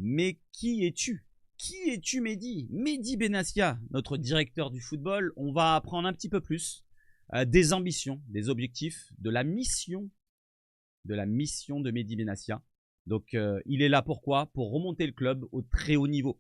Mais qui es-tu? Qui es-tu, Mehdi? Mehdi Benassia, notre directeur du football. On va apprendre un petit peu plus des ambitions, des objectifs, de la mission de Mehdi Benassia. Donc, il est là pourquoi? Pour remonter le club au très haut niveau.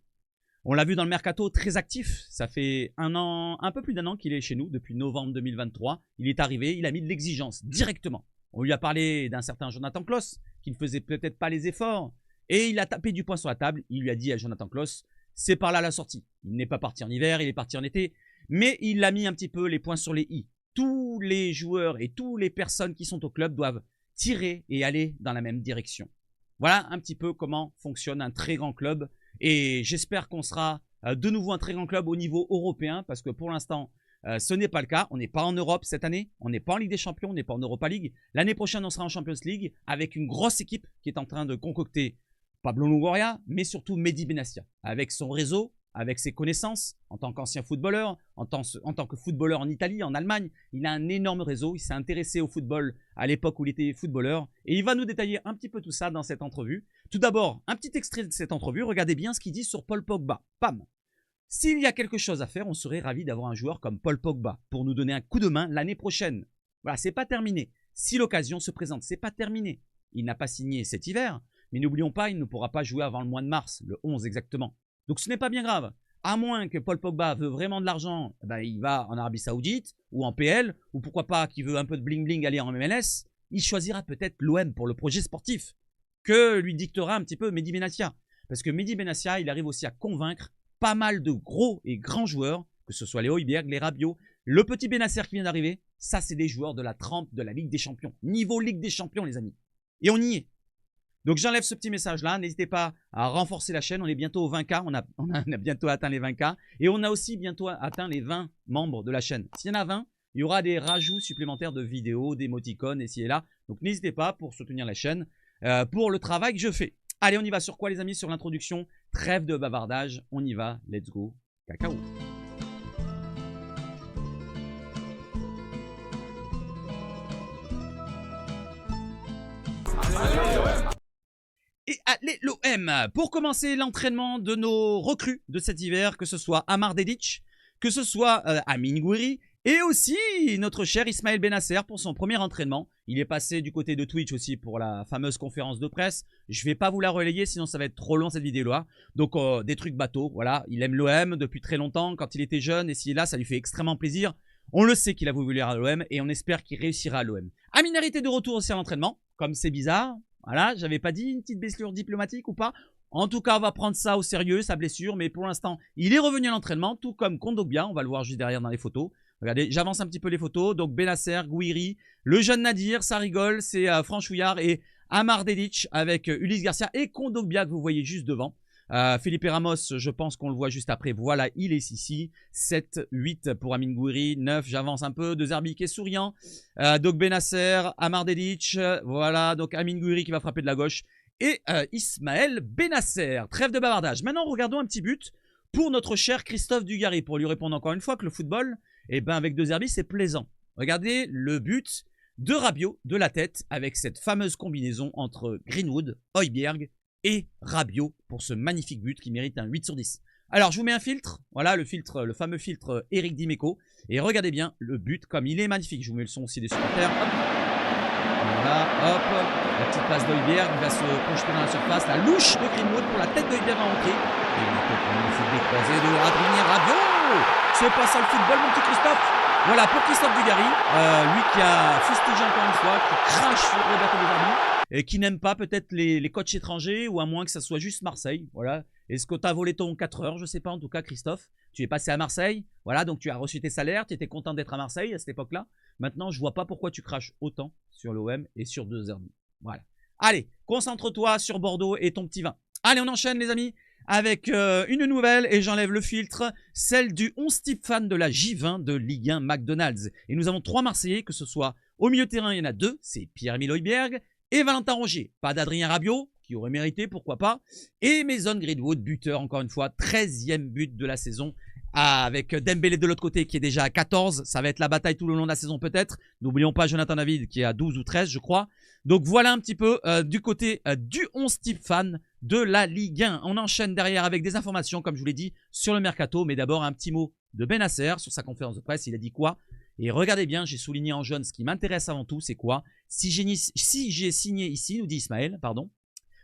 On l'a vu dans le mercato, très actif. Ça fait un an, un peu plus d'un an qu'il est chez nous, depuis novembre 2023. Il est arrivé, il a mis de l'exigence directement. On lui a parlé d'un certain Jonathan Klaus, qui ne faisait peut-être pas les efforts. Et il a tapé du poing sur la table. Il lui a dit à Jonathan Klaus, c'est par là la sortie. Il n'est pas parti en hiver, il est parti en été. Mais il a mis un petit peu les points sur les i. Tous les joueurs et toutes les personnes qui sont au club doivent tirer et aller dans la même direction. Voilà un petit peu comment fonctionne un très grand club. Et j'espère qu'on sera de nouveau un très grand club au niveau européen. Parce que pour l'instant, ce n'est pas le cas. On n'est pas en Europe cette année. On n'est pas en Ligue des Champions. On n'est pas en Europa League. L'année prochaine, on sera en Champions League avec une grosse équipe qui est en train de concocter Pablo Longoria, mais surtout Mehdi Benassia. Avec son réseau, avec ses connaissances, en tant qu'ancien footballeur, en tant que footballeur en Italie, en Allemagne. Il a un énorme réseau. Il s'est intéressé au football à l'époque où il était footballeur. Et il va nous détailler un petit peu tout ça dans cette entrevue. Tout d'abord, un petit extrait de cette entrevue. Regardez bien ce qu'il dit sur Paul Pogba. Pam! S'il y a quelque chose à faire, on serait ravi d'avoir un joueur comme Paul Pogba pour nous donner un coup de main l'année prochaine. Voilà, c'est pas terminé. Si l'occasion se présente, c'est pas terminé. Il n'a pas signé cet hiver, mais n'oublions pas, il ne pourra pas jouer avant le mois de mars, le 11 exactement. Donc ce n'est pas bien grave. À moins que Paul Pogba veut vraiment de l'argent, il va en Arabie Saoudite ou en PL, ou pourquoi pas qu'il veut un peu de bling-bling aller en MLS, il choisira peut-être l'OM pour le projet sportif que lui dictera un petit peu Mehdi Benassia. Parce que Mehdi Benassia, il arrive aussi à convaincre pas mal de gros et grands joueurs, que ce soit les Højbjerg, les Rabiot, le petit Benasser qui vient d'arriver, ça c'est des joueurs de la trempe de la Ligue des Champions. Niveau Ligue des Champions les amis. Et on y est. Donc j'enlève ce petit message là, n'hésitez pas à renforcer la chaîne, on est bientôt aux 20K, on a bientôt atteint les 20K. Et on a aussi bientôt atteint les 20 membres de la chaîne. S'il y en a 20, il y aura des rajouts supplémentaires de vidéos, d'émoticônes ici et là. Donc n'hésitez pas pour soutenir la chaîne, pour le travail que je fais. Allez, on y va sur quoi les amis? Sur l'introduction, trêve de bavardage, on y va, let's go, cacao. Et allez l'OM. Pour commencer l'entraînement de nos recrues de cet hiver, que ce soit Amar Dedic, que ce soit Amine Gouiri, et aussi notre cher Ismaël Benasser pour son premier entraînement. Il est passé du côté de Twitch aussi pour la fameuse conférence de presse. Je ne vais pas vous la relayer, sinon ça va être trop long cette vidéo-là. Donc des trucs bateaux, voilà. Il aime l'OM depuis très longtemps, quand il était jeune, et s'il est là, ça lui fait extrêmement plaisir. On le sait qu'il a voulu aller à l'OM, et on espère qu'il réussira à l'OM. Amine était de retour aussi à l'entraînement, comme c'est bizarre. Voilà, j'avais pas dit une petite blessure diplomatique ou pas. En tout cas, on va prendre ça au sérieux, sa blessure. Mais pour l'instant, il est revenu à l'entraînement, tout comme Kondogbia. On va le voir juste derrière dans les photos. Regardez, j'avance un petit peu les photos. Donc Benasser, Gouiri, le jeune Nadir, ça rigole. C'est Franchouillard et Amar Dedic avec Ulysse Garcia et Kondogbia que vous voyez juste devant. Felipe Ramos, je pense qu'on le voit juste après. Voilà, il est ici. 7, 8 pour Amine Gouiri. 9, j'avance un peu. De Zerbi qui est souriant. Donc Benasser, Amar Dedic. Voilà, donc Amine Gouiri qui va frapper de la gauche. Et Ismaël Benasser. Trêve de bavardage. Maintenant, regardons un petit but pour notre cher Christophe Dugarry. Pour lui répondre encore une fois que le football, avec De Zerbi, c'est plaisant. Regardez le but de Rabiot de la tête avec cette fameuse combinaison entre Greenwood, Højbjerg et Rabiot pour ce magnifique but qui mérite un 8 sur 10. Alors, je vous mets un filtre. Voilà, le filtre, le fameux filtre Eric Dimeco. Et regardez bien le but comme il est magnifique. Je vous mets le son aussi des supporters. Hop. Voilà, hop. La petite passe d'Højbjerg. Il va se projeter dans la surface. La louche de Greenwood pour la tête d'Højbjerg à entrer. Et il est au magnifique décroisé de Adrien Rabiot. C'est pas ça le football, mon petit Christophe. Voilà, pour Christophe Dugarry. Lui qui a fustigé encore une fois, qui crache sur Roberto De Zerbi. Et qui n'aime pas peut-être les coachs étrangers, ou à moins que ça soit juste Marseille. Voilà. Est-ce que tu as volé ton 4 heures? Je ne sais pas, en tout cas, Christophe. Tu es passé à Marseille. Voilà, donc tu as reçu tes salaires. Tu étais content d'être à Marseille à cette époque-là. Maintenant, je ne vois pas pourquoi tu craches autant sur l'OM et sur De Zerbi. Voilà. Allez, concentre-toi sur Bordeaux et ton petit vin. Allez, on enchaîne, les amis, avec une nouvelle, et j'enlève le filtre, celle du 11 type fan de la J20 de Ligue 1 McDonald's. Et nous avons 3 Marseillais, que ce soit au milieu de terrain, il y en a 2, c'est Pierre-Emile Højbjerg et Valentin Rongier. Pas d'Adrien Rabiot, qui aurait mérité, pourquoi pas. Et Mason Greenwood, buteur, encore une fois, 13e but de la saison. avec Dembélé de l'autre côté qui est déjà à 14. Ça va être la bataille tout le long de la saison peut-être. N'oublions pas Jonathan David qui est à 12 ou 13 je crois. Donc voilà un petit peu du côté du 11 type fan de la Ligue 1. On enchaîne derrière avec des informations comme je vous l'ai dit sur le mercato. Mais d'abord un petit mot de Bennacer sur sa conférence de presse. Il a dit quoi? Et regardez bien, j'ai souligné en jaune ce qui m'intéresse avant tout, c'est quoi? Si j'ai signé ici, nous dit Ismaël, pardon,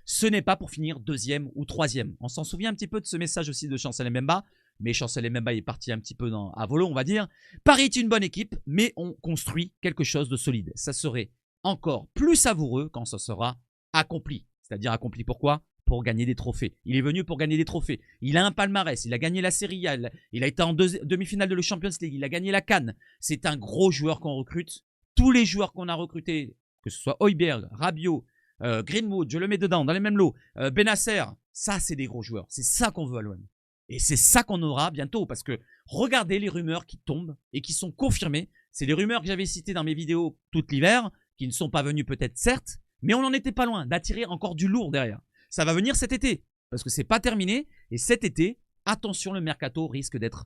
ce n'est pas pour finir deuxième ou troisième. On s'en souvient un petit peu de ce message aussi de Chancel Mbemba. Mais Chancel Mbemba est parti un petit peu à volo, on va dire. Paris est une bonne équipe, mais on construit quelque chose de solide. Ça serait encore plus savoureux quand ça sera accompli. C'est-à-dire accompli pourquoi? Pour gagner des trophées. Il est venu pour gagner des trophées. Il a un palmarès, il a gagné la Serie A, il a été en demi-finale de la Champions League, il a gagné la CAN. C'est un gros joueur qu'on recrute. Tous les joueurs qu'on a recrutés, que ce soit Højbjerg, Rabiot, Greenwood, je le mets dedans, dans les mêmes lots, Bennacer, ça c'est des gros joueurs. C'est ça qu'on veut à l'OM. Et c'est ça qu'on aura bientôt parce que regardez les rumeurs qui tombent et qui sont confirmées. C'est les rumeurs que j'avais citées dans mes vidéos tout l'hiver, qui ne sont pas venues peut-être certes, mais on n'en était pas loin d'attirer encore du lourd derrière. Ça va venir cet été parce que c'est pas terminé et cet été, attention, le mercato risque d'être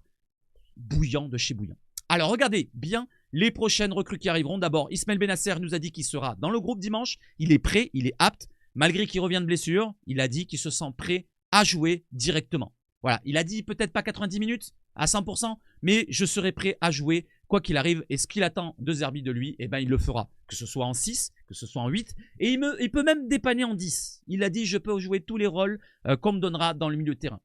bouillant de chez bouillant. Alors regardez bien les prochaines recrues qui arriveront. D'abord, Ismaël Bennacer nous a dit qu'il sera dans le groupe dimanche. Il est prêt, il est apte. Malgré qu'il revienne de blessure, il a dit qu'il se sent prêt à jouer directement. Voilà, il a dit peut-être pas 90 minutes à 100%, mais je serai prêt à jouer quoi qu'il arrive. Et ce qu'il attend de Zerbi de lui, eh ben, il le fera. Que ce soit en 6, que ce soit en 8. Et il peut même dépanner en 10. Il a dit je peux jouer tous les rôles qu'on me donnera dans le milieu de terrain.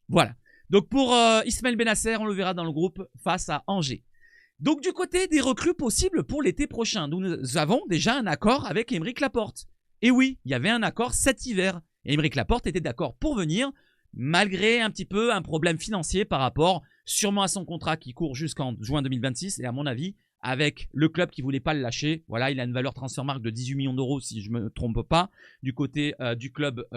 Voilà. Donc pour Ismaël Bennacer, on le verra dans le groupe face à Angers. Donc du côté des recrues possibles pour l'été prochain, nous avons déjà un accord avec Aymeric Laporte. Et oui, il y avait un accord cet hiver. Aymeric Laporte était d'accord pour venir, malgré un petit peu un problème financier par rapport sûrement à son contrat qui court jusqu'en juin 2026 et à mon avis avec le club qui voulait pas le lâcher. Voilà, il a une valeur transfermarkt de 18 millions d'euros si je me trompe pas du côté du club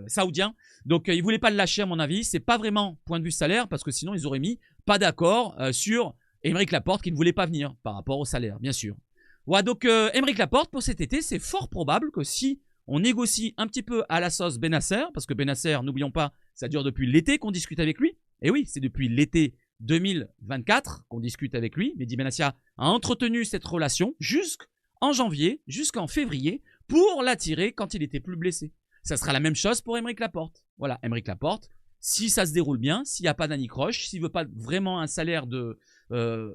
saoudien. Donc il voulait pas le lâcher à mon avis. C'est pas vraiment point de vue salaire parce que sinon ils auraient mis pas d'accord sur Aymeric Laporte qui ne voulait pas venir par rapport au salaire bien sûr. Voilà, donc Aymeric Laporte pour cet été, c'est fort probable que si on négocie un petit peu à la sauce Bennacer, parce que Bennacer, n'oublions pas, ça dure depuis l'été qu'on discute avec lui. Et oui, c'est depuis l'été 2024 qu'on discute avec lui. Mehdi Benassia a entretenu cette relation jusqu'en janvier, jusqu'en février, pour l'attirer quand il était plus blessé. Ça sera la même chose pour Aymeric Laporte. Voilà, Aymeric Laporte, si ça se déroule bien, s'il n'y a pas d'anicroche, s'il ne veut pas vraiment un salaire de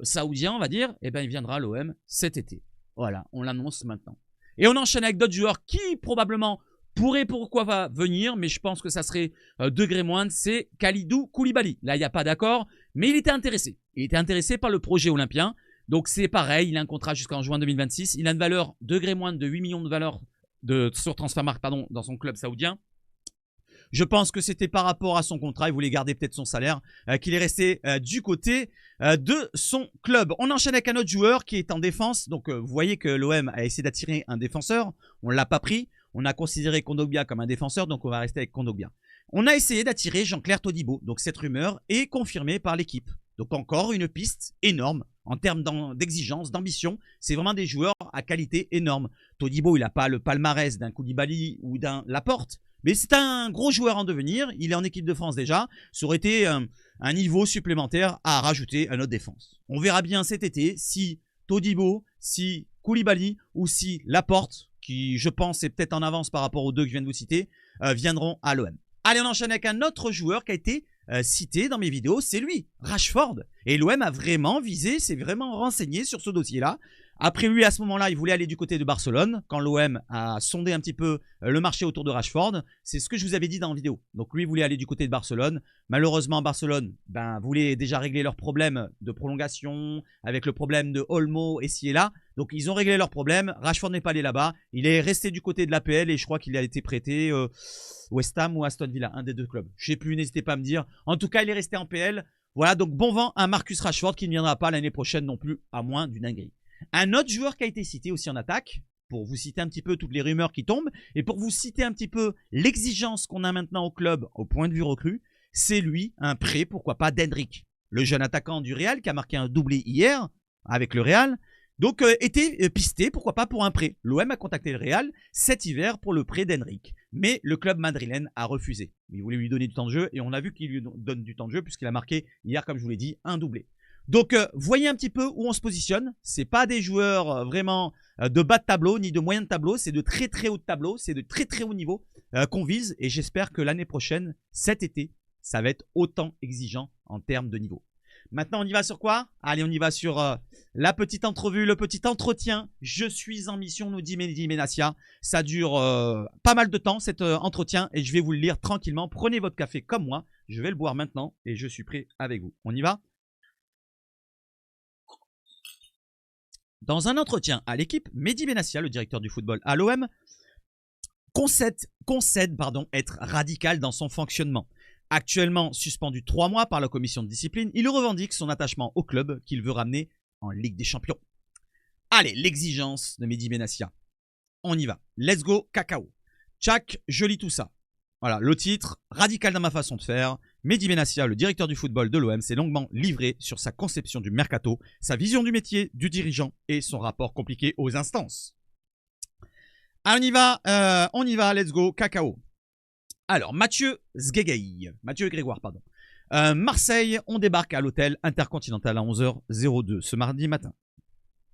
saoudien, on va dire, eh ben il viendra à l'OM cet été. Voilà, on l'annonce maintenant. Et on enchaîne avec d'autres joueurs qui probablement pourraient pourquoi pas venir, mais je pense que ça serait degré moindre, c'est Kalidou Koulibaly. Là, il n'y a pas d'accord, mais il était intéressé. Il était intéressé par le projet olympien. Donc c'est pareil, il a un contrat jusqu'en juin 2026. Il a une valeur degré moindre de 8 millions de valeur sur Transfermarkt dans son club saoudien. Je pense que c'était par rapport à son contrat, il voulait garder peut-être son salaire, qu'il est resté du côté de son club. On enchaîne avec un autre joueur qui est en défense. Donc vous voyez que l'OM a essayé d'attirer un défenseur, on ne l'a pas pris. On a considéré Kondogbia comme un défenseur, donc on va rester avec Kondogbia. On a essayé d'attirer Jean-Claire Todibo, donc cette rumeur est confirmée par l'équipe. Donc encore une piste énorme en termes d'exigence, d'ambition. C'est vraiment des joueurs à qualité énorme. Todibo, il n'a pas le palmarès d'un Koulibaly ou d'un Laporte, mais c'est un gros joueur en devenir. Il est en équipe de France déjà. Ça aurait été un niveau supplémentaire à rajouter à notre défense. On verra bien cet été si Todibo, si Koulibaly ou si Laporte, qui je pense est peut-être en avance par rapport aux deux que je viens de vous citer, viendront à l'OM. Allez, on enchaîne avec un autre joueur qui a été cité dans mes vidéos, c'est lui, Rashford. Et l'OM a vraiment visé, s'est vraiment renseigné sur ce dossier-là. Après lui, à ce moment-là, il voulait aller du côté de Barcelone. Quand l'OM a sondé un petit peu le marché autour de Rashford, c'est ce que je vous avais dit dans la vidéo. Donc lui voulait aller du côté de Barcelone. Malheureusement, Barcelone voulait déjà régler leurs problèmes de prolongation, avec le problème de Olmo et ci et là. Donc ils ont réglé leurs problèmes. Rashford n'est pas allé là-bas. Il est resté du côté de l'APL et je crois qu'il a été prêté West Ham ou Aston Villa, un des deux clubs. Je ne sais plus, n'hésitez pas à me dire. En tout cas, il est resté en PL. Voilà, donc bon vent à Marcus Rashford qui ne viendra pas l'année prochaine non plus, à moins d'une dinguerie. Un autre joueur qui a été cité aussi en attaque, pour vous citer un petit peu toutes les rumeurs qui tombent, et pour vous citer un petit peu l'exigence qu'on a maintenant au club au point de vue recrue, c'est lui, un prêt, pourquoi pas, d'Hendrick. Le jeune attaquant du Real qui a marqué un doublé hier avec le Real. Donc, était pisté, pourquoi pas, pour un prêt. L'OM a contacté le Real cet hiver pour le prêt d'Henrique. Mais le club madrilène a refusé. Il voulait lui donner du temps de jeu et on a vu qu'il lui donne du temps de jeu puisqu'il a marqué hier, comme je vous l'ai dit, un doublé. Donc, voyez un petit peu où on se positionne. C'est pas des joueurs vraiment de bas de tableau ni de moyen de tableau. C'est de très très haut de tableau. C'est de très très haut niveau qu'on vise. Et j'espère que l'année prochaine, cet été, ça va être autant exigeant en termes de niveau. Maintenant, on y va sur quoi? Allez, on y va sur la petite entrevue, le petit entretien. Je suis en mission, nous dit Mehdi Benassia. Ça dure pas mal de temps, cet entretien, et je vais vous le lire tranquillement. Prenez votre café comme moi. Je vais le boire maintenant, et je suis prêt avec vous. On y va? Dans un entretien à l'équipe, Mehdi Benassia, le directeur du football à l'OM, concède être radical dans son fonctionnement. Actuellement suspendu 3 mois par la commission de discipline, il revendique son attachement au club qu'il veut ramener en Ligue des Champions. Allez, l'exigence de Mehdi Benassia. On y va. Let's go, cacao. Tchac, je lis tout ça. Voilà, le titre, radical dans ma façon de faire. Mehdi Benassia, le directeur du football de l'OM, s'est longuement livré sur sa conception du mercato, sa vision du métier du dirigeant et son rapport compliqué aux instances. Allez, on y va, let's go, cacao. Alors, Mathieu Grégoire, pardon. Marseille, on débarque à l'hôtel Intercontinental à 11h02 ce mardi matin.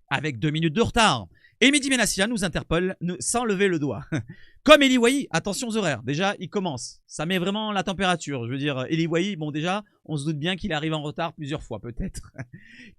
Avec 2 minutes de retard. Et Mehdi Benassia nous interpelle sans lever le doigt. Comme Eli Wahi, attention aux horaires. Déjà, il commence. Ça met vraiment la température. Je veux dire, Eli Wahi, bon déjà, on se doute bien qu'il arrive en retard plusieurs fois peut-être.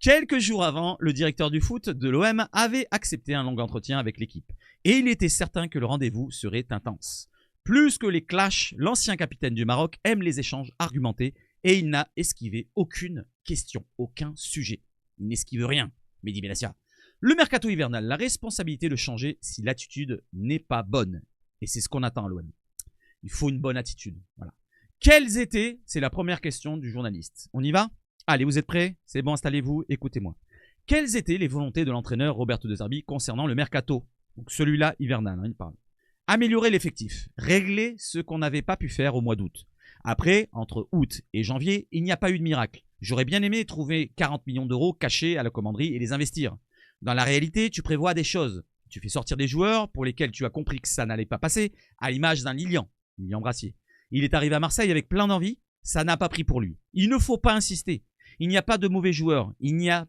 Quelques jours avant, le directeur du foot de l'OM avait accepté un long entretien avec l'équipe. Et il était certain que le rendez-vous serait intense. Plus que les clashs, l'ancien capitaine du Maroc aime les échanges argumentés et il n'a esquivé aucune question, aucun sujet. Il n'esquive rien, Mehdi Benassia. Le mercato hivernal, la responsabilité de changer si l'attitude n'est pas bonne. Et c'est ce qu'on attend à l'OM. Il faut une bonne attitude. Voilà. Quelles étaient, c'est la première question du journaliste. On y va? Allez, vous êtes prêts? C'est bon, installez-vous, écoutez-moi. Quelles étaient les volontés de l'entraîneur Roberto De Zerbi concernant le mercato? Donc celui-là hivernal, hein, il parle. Améliorer l'effectif, régler ce qu'on n'avait pas pu faire au mois d'août. Après, entre août et janvier, il n'y a pas eu de miracle. J'aurais bien aimé trouver 40 millions d'euros cachés à la commanderie et les investir. Dans la réalité, tu prévois des choses. Tu fais sortir des joueurs pour lesquels tu as compris que ça n'allait pas passer, à l'image d'un Lilian Brassier. Il est arrivé à Marseille avec plein d'envie, ça n'a pas pris pour lui. Il ne faut pas insister. Il n'y a pas de mauvais joueurs, il n'y a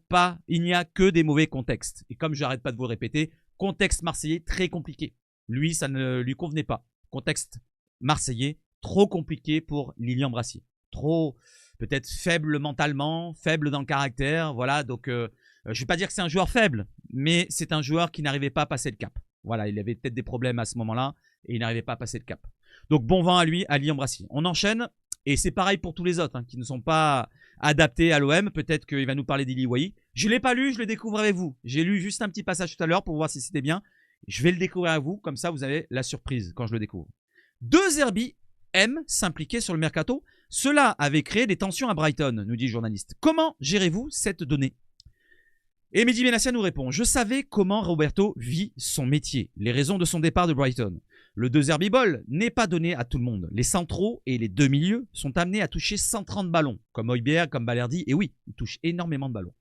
que des mauvais contextes. Et comme je n'arrête pas de vous le répéter, contexte marseillais très compliqué. Lui, ça ne lui convenait pas. Contexte marseillais, trop compliqué pour Lilian Brassier. Trop, peut-être faible mentalement, faible dans le caractère. Voilà, donc je ne vais pas dire que c'est un joueur faible, mais c'est un joueur qui n'arrivait pas à passer le cap. Voilà, il avait peut-être des problèmes à ce moment-là et il n'arrivait pas à passer le cap. Donc bon vent à lui, à Lilian Brassier. On enchaîne et c'est pareil pour tous les autres qui ne sont pas adaptés à l'OM. Peut-être qu'il va nous parler d'Eli Wahi. Je ne l'ai pas lu, je le découvre avec vous. J'ai lu juste un petit passage tout à l'heure pour voir si c'était bien. Je vais le découvrir à vous, comme ça vous avez la surprise quand je le découvre. De Zerbi aime s'impliquer sur le mercato. Cela avait créé des tensions à Brighton, nous dit le journaliste. Comment gérez-vous cette donnée? Et Mehdi Benassia nous répond. Je savais comment Roberto vit son métier, les raisons de son départ de Brighton. Le De Zerbi Ball n'est pas donné à tout le monde. Les centraux et les deux milieux sont amenés à toucher 130 ballons, comme Højbjerg, comme Balerdi. Et oui, ils touchent énormément de ballons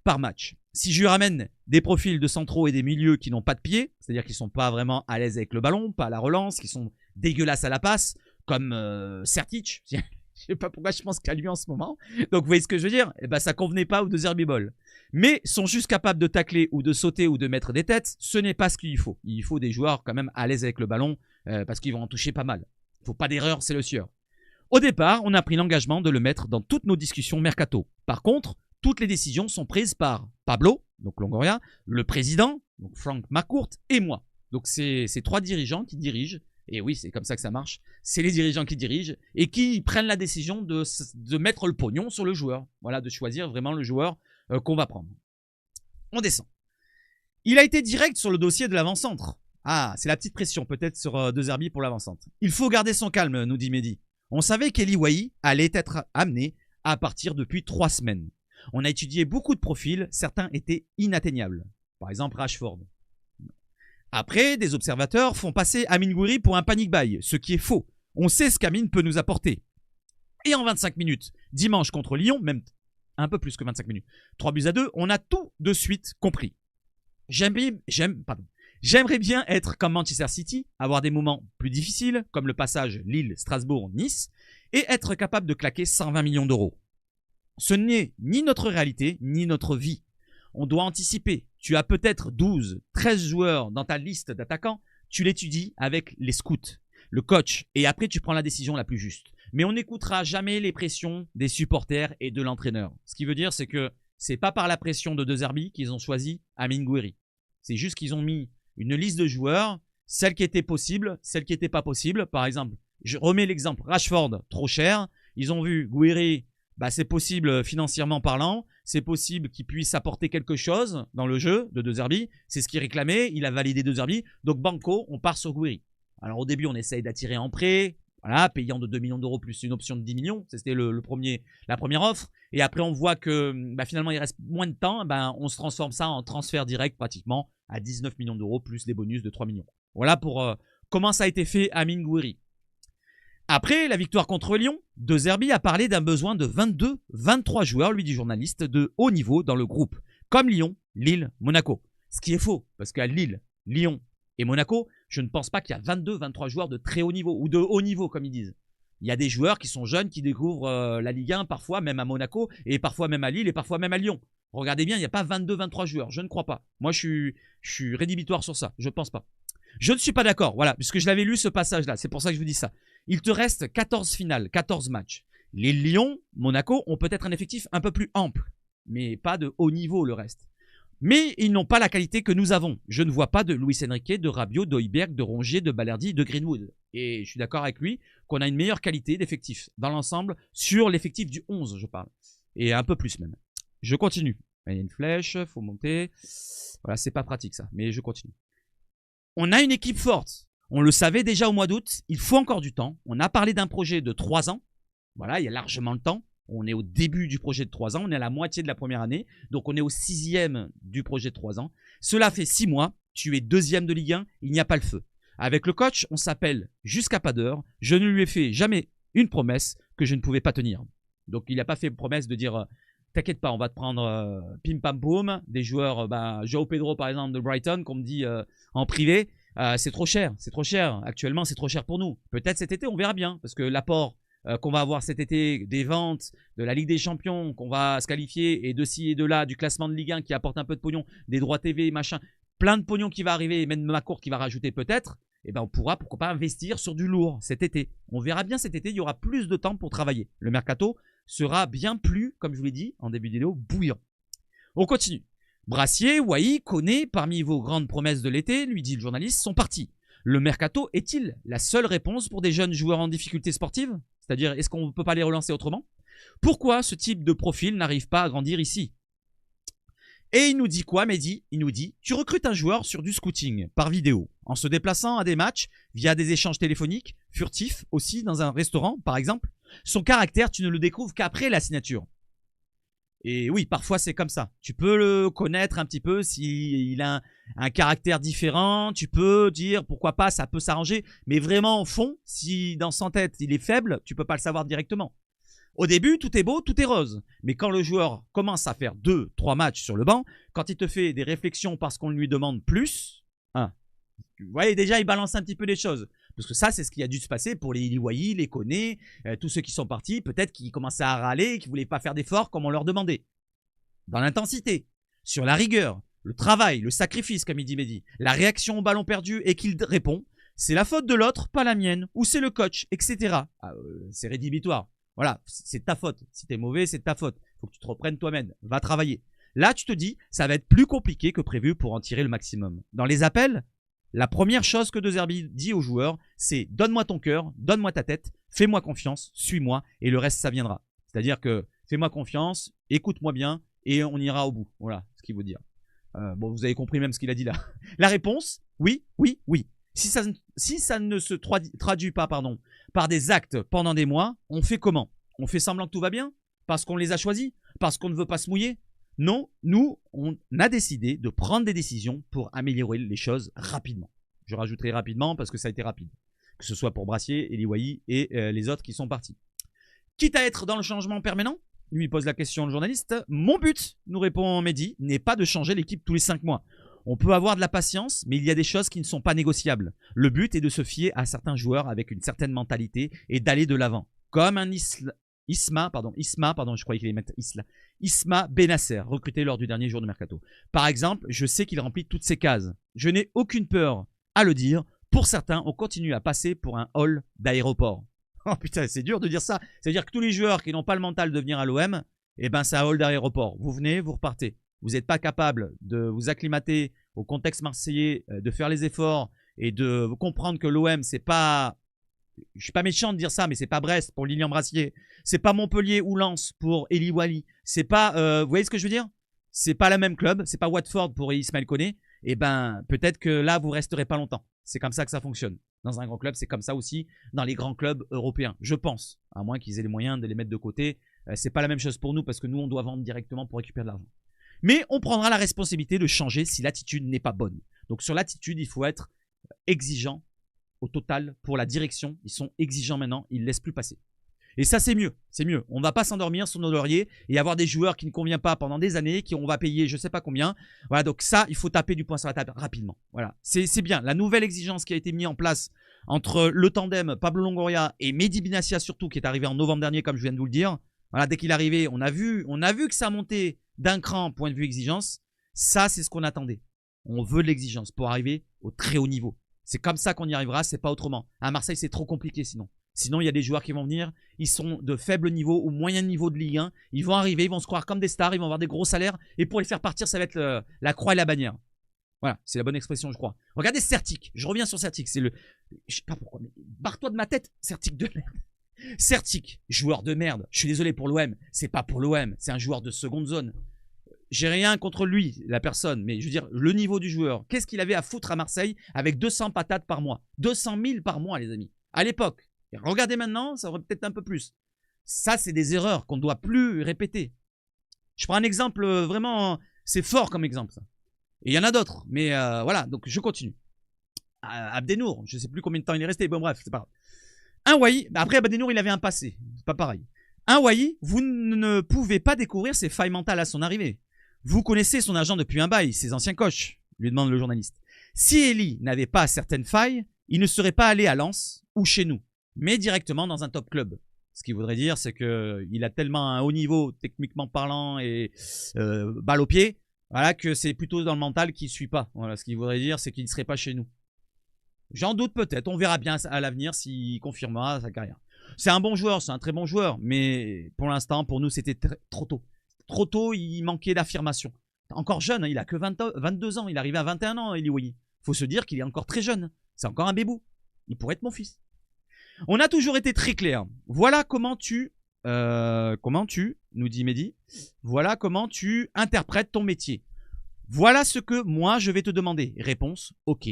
par match. Si je lui ramène des profils de centraux et des milieux qui n'ont pas de pied, c'est-à-dire qui ne sont pas vraiment à l'aise avec le ballon, pas à la relance, qui sont dégueulasses à la passe, comme Sertic, je ne sais pas pourquoi je pense qu'à lui en ce moment. Donc vous voyez ce que je veux dire? Eh ben, ça ne convenait pas aux De Zerbi Ball. Mais sont juste capables de tacler ou de sauter ou de mettre des têtes, ce n'est pas ce qu'il faut. Il faut des joueurs quand même à l'aise avec le ballon parce qu'ils vont en toucher pas mal. Il ne faut pas d'erreur, c'est le sieur. Au départ, on a pris l'engagement de le mettre dans toutes nos discussions mercato. Par contre, toutes les décisions sont prises par Pablo, donc Longoria, le président, donc Frank McCourt, et moi. Donc c'est ces 3 dirigeants qui dirigent, et oui, c'est comme ça que ça marche, c'est les dirigeants qui dirigent, et qui prennent la décision de mettre le pognon sur le joueur. Voilà, de choisir vraiment le joueur qu'on va prendre. On descend. Il a été direct sur le dossier de l'avant-centre. Ah, c'est la petite pression peut-être sur De Zerbi pour l'avant-centre. Il faut garder son calme, nous dit Mehdi. On savait qu'Eli Wahi allait être amené à partir depuis 3 semaines. On a étudié beaucoup de profils, certains étaient inatteignables. Par exemple, Rashford. Après, des observateurs font passer Amine Gouiri pour un panic buy, ce qui est faux. On sait ce qu'Amine peut nous apporter. Et en 25 minutes, dimanche contre Lyon, même un peu plus que 25 minutes, 3-2, on a tout de suite compris. J'aimerais bien être comme Manchester City, avoir des moments plus difficiles, comme le passage Lille, Strasbourg, Nice, et être capable de claquer 120 millions d'euros. Ce n'est ni notre réalité, ni notre vie. On doit anticiper. Tu as peut-être 12, 13 joueurs dans ta liste d'attaquants, tu l'étudies avec les scouts, le coach, et après tu prends la décision la plus juste. Mais on n'écoutera jamais les pressions des supporters et de l'entraîneur. Ce qui veut dire, c'est que c'est pas par la pression de De Zerbi qu'ils ont choisi Amine Gouiri. C'est juste qu'ils ont mis une liste de joueurs, celles qui étaient possibles, celles qui n'étaient pas possibles. Par exemple, je remets l'exemple, Rashford, trop cher. Ils ont vu Gouiri, c'est possible financièrement parlant. C'est possible qu'il puisse apporter quelque chose dans le jeu de De Zerbi. C'est ce qu'il réclamait. Il a validé De Zerbi. Donc, banco, on part sur Gouiri. Alors, au début, on essaye d'attirer en prêt. Voilà, payant de 2 millions d'euros plus une option de 10 millions. C'était la première offre. Et après, on voit que finalement, il reste moins de temps. On se transforme ça en transfert direct pratiquement à 19 millions d'euros plus des bonus de 3 millions. Voilà pour comment ça a été fait à Amine Gouiri. Après la victoire contre Lyon, De Zerbi a parlé d'un besoin de 23 joueurs, lui dit journaliste, de haut niveau dans le groupe, comme Lyon, Lille, Monaco. Ce qui est faux, parce qu'à Lille, Lyon et Monaco, je ne pense pas qu'il y a 23 joueurs de très haut niveau, ou de haut niveau comme ils disent. Il y a des joueurs qui sont jeunes, qui découvrent la Ligue 1, parfois même à Monaco, et parfois même à Lille, et parfois même à Lyon. Regardez bien, il n'y a pas 23 joueurs, je ne crois pas. Moi, je suis rédhibitoire sur ça, je ne pense pas. Je ne suis pas d'accord, voilà, puisque je l'avais lu ce passage-là, c'est pour ça que je vous dis ça. Il te reste 14 finales, 14 matchs. Les Lyon, Monaco ont peut-être un effectif un peu plus ample, mais pas de haut niveau le reste. Mais ils n'ont pas la qualité que nous avons. Je ne vois pas de Luis Enrique, de Rabiot, d'Højbjerg, de Rongier, de Balerdi, de Greenwood. Et je suis d'accord avec lui qu'on a une meilleure qualité d'effectif dans l'ensemble sur l'effectif du 11, je parle. Et un peu plus même. Je continue. Il y a une flèche, il faut monter. Voilà, c'est pas pratique ça, mais je continue. On a une équipe forte. On le savait déjà au mois d'août. Il faut encore du temps. On a parlé d'un projet de 3 ans. Voilà, il y a largement le temps. On est au début du projet de 3 ans. On est à la moitié de la première année. Donc, on est au 6e du projet de 3 ans. Cela fait 6 mois. Tu es 2e de Ligue 1. Il n'y a pas le feu. Avec le coach, on s'appelle jusqu'à pas d'heure. Je ne lui ai fait jamais une promesse que je ne pouvais pas tenir. Donc, il n'a pas fait promesse de dire t'inquiète pas, on va te prendre pim pam poum. Des joueurs, João Pedro par exemple de Brighton, qu'on me dit en privé. C'est trop cher. C'est trop cher. Actuellement, c'est trop cher pour nous. Peut-être cet été, on verra bien. Parce que l'apport qu'on va avoir cet été, des ventes, de la Ligue des Champions, qu'on va se qualifier, et de ci et de là, du classement de Ligue 1 qui apporte un peu de pognon, des droits TV, machin, plein de pognon qui va arriver, et même Macourt qui va rajouter peut-être, et on pourra, pourquoi pas, investir sur du lourd cet été. On verra bien cet été, il y aura plus de temps pour travailler. Le mercato sera bien plus, comme je vous l'ai dit en début de vidéo, bouillant. On continue. Brassier, Wai, Koné, parmi vos grandes promesses de l'été, lui dit le journaliste, sont partis. Le mercato est-il la seule réponse pour des jeunes joueurs en difficulté sportive? C'est-à-dire, est-ce qu'on ne peut pas les relancer autrement? Pourquoi ce type de profil n'arrive pas à grandir ici? Et il nous dit quoi, Mehdi? Il nous dit, tu recrutes un joueur sur du scouting, par vidéo, en se déplaçant à des matchs, via des échanges téléphoniques, furtifs aussi, dans un restaurant, par exemple. Son caractère, tu ne le découvres qu'après la signature. Et oui, parfois c'est comme ça. Tu peux le connaître un petit peu s'il a un caractère différent. Tu peux dire pourquoi pas, ça peut s'arranger. Mais vraiment, au fond, si dans son tête il est faible, tu peux pas le savoir directement. Au début, tout est beau, tout est rose. Mais quand le joueur commence à faire 2, 3 matchs sur le banc, quand il te fait des réflexions parce qu'on lui demande plus, vous voyez déjà, il balance un petit peu les choses. Parce que ça, c'est ce qui a dû se passer pour les Iliwayi, les Koné, tous ceux qui sont partis, peut-être qu'ils commençaient à râler, qui ne voulaient pas faire d'efforts comme on leur demandait. Dans l'intensité, sur la rigueur, le travail, le sacrifice, comme il dit Mehdi, la réaction au ballon perdu et qu'il répond, c'est la faute de l'autre, pas la mienne, ou c'est le coach, etc. C'est rédhibitoire. Voilà, c'est ta faute. Si tu es mauvais, c'est ta faute. Il faut que tu te reprennes toi-même. Va travailler. Là, tu te dis, ça va être plus compliqué que prévu pour en tirer le maximum. Dans les appels, la première chose que De Zerbi dit aux joueurs, c'est donne-moi ton cœur, donne-moi ta tête, fais-moi confiance, suis-moi et le reste, ça viendra. C'est-à-dire que fais-moi confiance, écoute-moi bien et on ira au bout. Voilà ce qu'il veut dire. Bon, vous avez compris même ce qu'il a dit là. La réponse, oui, oui, oui. Si ça ne se traduit pas par des actes pendant des mois, on fait comment? On fait semblant que tout va bien? Parce qu'on les a choisis? Parce qu'on ne veut pas se mouiller? Non, nous, on a décidé de prendre des décisions pour améliorer les choses rapidement. Je rajouterai rapidement parce que ça a été rapide. Que ce soit pour Brassier, Iliwayi et les autres qui sont partis. Quitte à être dans le changement permanent, lui pose la question le journaliste. Mon but, nous répond Mehdi, n'est pas de changer l'équipe tous les 5 mois. On peut avoir de la patience, mais il y a des choses qui ne sont pas négociables. Le but est de se fier à certains joueurs avec une certaine mentalité et d'aller de l'avant. Comme un Isma, je croyais qu'il allait mettre Isma Benasser, recruté lors du dernier jour de mercato. Par exemple, je sais qu'il remplit toutes ces cases. Je n'ai aucune peur à le dire. Pour certains, on continue à passer pour un hall d'aéroport. Oh putain, c'est dur de dire ça. C'est-à-dire que tous les joueurs qui n'ont pas le mental de venir à l'OM, eh ben c'est un hall d'aéroport. Vous venez, vous repartez. Vous n'êtes pas capable de vous acclimater au contexte marseillais, de faire les efforts et de comprendre que l'OM, c'est pas... Je suis pas méchant de dire ça, mais c'est pas Brest pour Lilian Brassier. C'est pas Montpellier ou Lens pour Eli Wally. C'est pas... vous voyez ce que je veux dire? C'est pas le même club. C'est pas Watford pour Ismaël Koné. Eh ben, peut-être que là, vous resterez pas longtemps. C'est comme ça que ça fonctionne. Dans un grand club, c'est comme ça aussi dans les grands clubs européens. Je pense. À moins qu'ils aient les moyens de les mettre de côté. C'est pas la même chose pour nous parce que nous, on doit vendre directement pour récupérer de l'argent. Mais on prendra la responsabilité de changer si l'attitude n'est pas bonne. Donc sur l'attitude, il faut être exigeant au total pour la direction. Ils sont exigeants maintenant, ils ne laissent plus passer. Et ça, c'est mieux. C'est mieux. On ne va pas s'endormir sur nos lauriers et avoir des joueurs qui ne conviennent pas pendant des années, on va payer je ne sais pas combien. Voilà, donc ça, il faut taper du poing sur la table rapidement. Voilà, c'est bien. La nouvelle exigence qui a été mise en place entre le tandem Pablo Longoria et Mehdi Benassia surtout, qui est arrivé en novembre dernier, comme je viens de vous le dire. Voilà, dès qu'il est arrivé, on a vu que ça montait d'un cran point de vue exigence. Ça, c'est ce qu'on attendait. On veut de l'exigence pour arriver au très haut niveau. C'est comme ça qu'on y arrivera, c'est pas autrement. À Marseille, c'est trop compliqué sinon. Sinon, il y a des joueurs qui vont venir, ils sont de faible niveau ou moyen niveau de Ligue 1. Ils vont arriver, ils vont se croire comme des stars, ils vont avoir des gros salaires. Et pour les faire partir, ça va être la croix et la bannière. Voilà, c'est la bonne expression, je crois. Regardez Certic. Je reviens sur Certic. C'est le... Je sais pas pourquoi, mais barre-toi de ma tête, Certic de merde. Certic, joueur de merde. Je suis désolé pour l'OM. C'est pas pour l'OM, c'est un joueur de seconde zone. J'ai rien contre lui, la personne, mais je veux dire, le niveau du joueur. Qu'est-ce qu'il avait à foutre à Marseille avec 200 patates par mois? 200 000 par mois, les amis. À l'époque. Et regardez maintenant, ça aurait peut-être un peu plus. Ça, c'est des erreurs qu'on ne doit plus répéter. Je prends un exemple vraiment... C'est fort comme exemple, ça. Et il y en a d'autres. Mais voilà, donc je continue. Abdenour, je ne sais plus combien de temps il est resté. Bon, bref, c'est pas grave. Un Wai, après Abdenour, il avait un passé. C'est pas pareil. Un Wai, vous ne pouvez pas découvrir ses failles mentales à son arrivée. Vous connaissez son agent depuis un bail, ses anciens coachs, lui demande le journaliste. Si Eli n'avait pas certaines failles, il ne serait pas allé à Lens ou chez nous, mais directement dans un top club. Ce qui voudrait dire, c'est qu'il a tellement un haut niveau, techniquement parlant, et balle au pied, voilà, que c'est plutôt dans le mental qu'il ne suit pas. Voilà, ce qui voudrait dire, c'est qu'il ne serait pas chez nous. J'en doute peut-être, on verra bien à l'avenir s'il confirmera sa carrière. C'est un bon joueur, c'est un très bon joueur, mais pour l'instant, pour nous, c'était trop tôt. Trop tôt, il manquait d'affirmation. Encore jeune, hein, il a que 22 ans, il est arrivé à 21 ans, Eli Wai. Il faut se dire qu'il est encore très jeune. C'est encore un bébou. Il pourrait être mon fils. On a toujours été très clair. Voilà comment tu, nous dit Mehdi, voilà comment tu interprètes ton métier. Voilà ce que moi je vais te demander. Réponse, ok.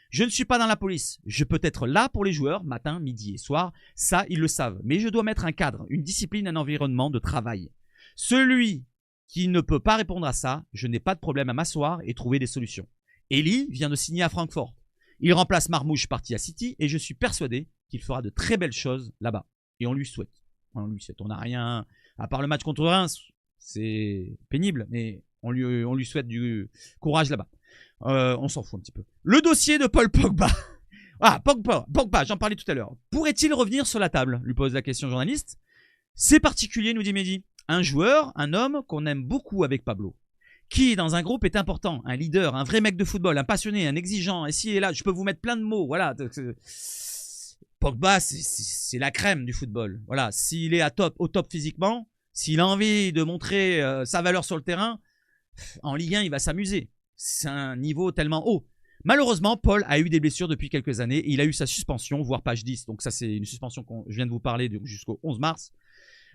Je ne suis pas dans la police. Je peux être là pour les joueurs, matin, midi et soir. Ça, ils le savent. Mais je dois mettre un cadre, une discipline, un environnement de travail. Celui qui ne peut pas répondre à ça, je n'ai pas de problème à m'asseoir et trouver des solutions. Eli vient de signer à Francfort. Il remplace Marmouche parti à City et je suis persuadé qu'il fera de très belles choses là-bas. Et on lui souhaite. On n'a rien, à part le match contre Reims, c'est pénible, mais on lui souhaite du courage là-bas. On s'en fout un petit peu. Le dossier de Paul Pogba. Ah, Pogba, j'en parlais tout à l'heure. Pourrait-il revenir sur la table? Lui pose la question le journaliste. C'est particulier, nous dit Mehdi. Un joueur, un homme qu'on aime beaucoup avec Pablo, qui dans un groupe est important, un leader, un vrai mec de football, un passionné, un exigeant, et si et là, je peux vous mettre plein de mots, voilà. Pogba, c'est la crème du football. Voilà, s'il est au top physiquement, s'il a envie de montrer sa valeur sur le terrain, en Ligue 1, il va s'amuser. C'est un niveau tellement haut. Malheureusement, Paul a eu des blessures depuis quelques années, et il a eu sa suspension, voire page 10. Donc ça, c'est une suspension que je viens de vous parler jusqu'au 11 mars.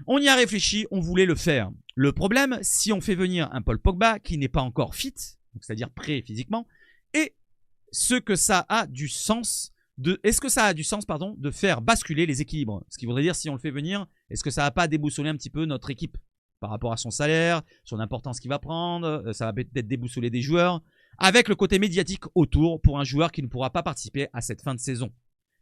On y a réfléchi, on voulait le faire. Le problème, si on fait venir un Paul Pogba qui n'est pas encore fit, c'est-à-dire prêt physiquement, et est-ce que ça a du sens de faire basculer les équilibres? Ce qui voudrait dire, si on le fait venir, est-ce que ça va pas déboussoler un petit peu notre équipe par rapport à son salaire, son importance qu'il va prendre, ça va peut-être déboussoler des joueurs, avec le côté médiatique autour pour un joueur qui ne pourra pas participer à cette fin de saison.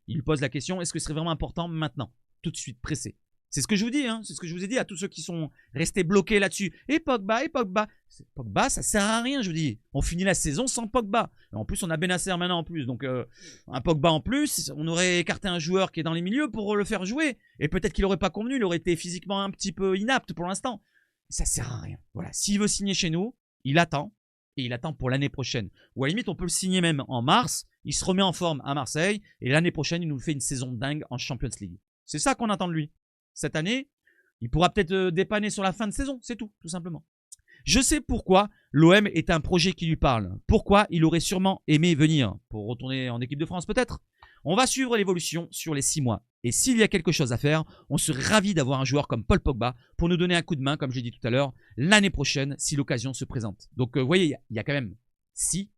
Il lui pose la question, est-ce que ce serait vraiment important maintenant, tout de suite, pressé? C'est ce que je vous dis, hein. C'est ce que je vous ai dit à tous ceux qui sont restés bloqués là-dessus. Et Pogba, et Pogba. Pogba, ça sert à rien, je vous dis. On finit la saison sans Pogba. Et en plus, on a Benasser maintenant en plus. Donc, un Pogba en plus, on aurait écarté un joueur qui est dans les milieux pour le faire jouer. Et peut-être qu'il n'aurait pas convenu, il aurait été physiquement un petit peu inapte pour l'instant. Ça sert à rien. Voilà. S'il veut signer chez nous, il attend. Et il attend pour l'année prochaine. Ou à la limite, on peut le signer même en mars. Il se remet en forme à Marseille. Et l'année prochaine, il nous fait une saison dingue en Champions League. C'est ça qu'on attend de lui. Cette année, il pourra peut-être dépanner sur la fin de saison. C'est tout simplement. Je sais pourquoi l'OM est un projet qui lui parle. Pourquoi il aurait sûrement aimé venir. Pour retourner en équipe de France peut-être. On va suivre l'évolution sur les 6 mois. Et s'il y a quelque chose à faire, on serait ravi d'avoir un joueur comme Paul Pogba pour nous donner un coup de main, comme j'ai dit tout à l'heure, l'année prochaine, si l'occasion se présente. Donc, vous voyez, il y a quand même si,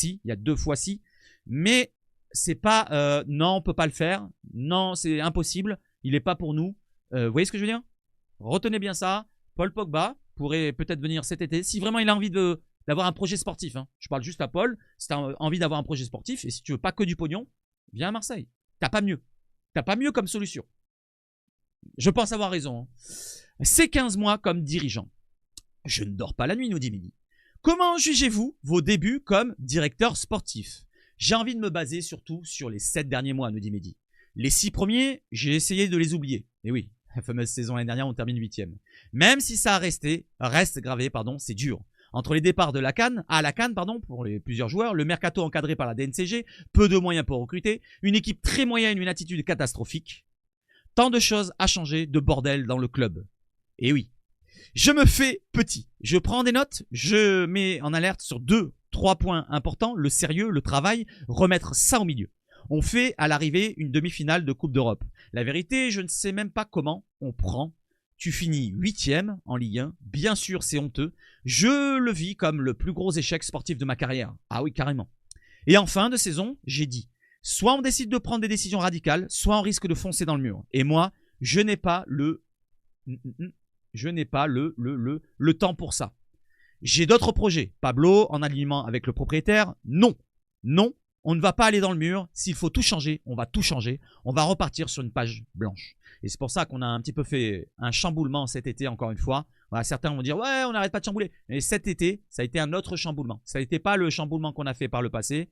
il y a 2 fois si, mais c'est pas non, on peut pas le faire, non, c'est impossible, il n'est pas pour nous. Vous voyez ce que je veux dire? Retenez bien ça. Paul Pogba pourrait peut-être venir cet été, si vraiment il a envie d'avoir un projet sportif. Hein. Je parle juste à Paul, si tu as envie d'avoir un projet sportif, et si tu veux pas que du pognon, viens à Marseille. T'as pas mieux. T'as pas mieux comme solution. Je pense avoir raison. Hein. C'est 15 mois comme dirigeant. Je ne dors pas la nuit, nous dit Mehdi. Comment jugez-vous vos débuts comme directeur sportif? J'ai envie de me baser surtout sur les 7 derniers mois, nous dit Mehdi. Les 6 premiers, j'ai essayé de les oublier. Et oui, la fameuse saison l'année dernière, on termine 8e. Même si ça reste gravé, c'est dur. Entre les départs de la CAN, pour les plusieurs joueurs, le mercato encadré par la DNCG, peu de moyens pour recruter, une équipe très moyenne, une attitude catastrophique. Tant de choses à changer, de bordel dans le club. Et oui, je me fais petit. Je prends des notes, je mets en alerte sur 2-3 points importants, le sérieux, le travail, remettre ça au milieu. On fait à l'arrivée une demi-finale de Coupe d'Europe. La vérité, je ne sais même pas comment on prend. Tu finis 8e en Ligue 1. Bien sûr, c'est honteux. Je le vis comme le plus gros échec sportif de ma carrière. Ah oui, carrément. Et en fin de saison, j'ai dit, soit on décide de prendre des décisions radicales, soit on risque de foncer dans le mur. Et moi, je n'ai pas le temps pour ça. J'ai d'autres projets. Pablo, en alignement avec le propriétaire, non. On ne va pas aller dans le mur. S'il faut tout changer, on va tout changer. On va repartir sur une page blanche. Et c'est pour ça qu'on a un petit peu fait un chamboulement cet été, encore une fois. Voilà, certains vont dire, ouais, on n'arrête pas de chambouler. Mais cet été, ça a été un autre chamboulement. Ça n'était pas le chamboulement qu'on a fait par le passé.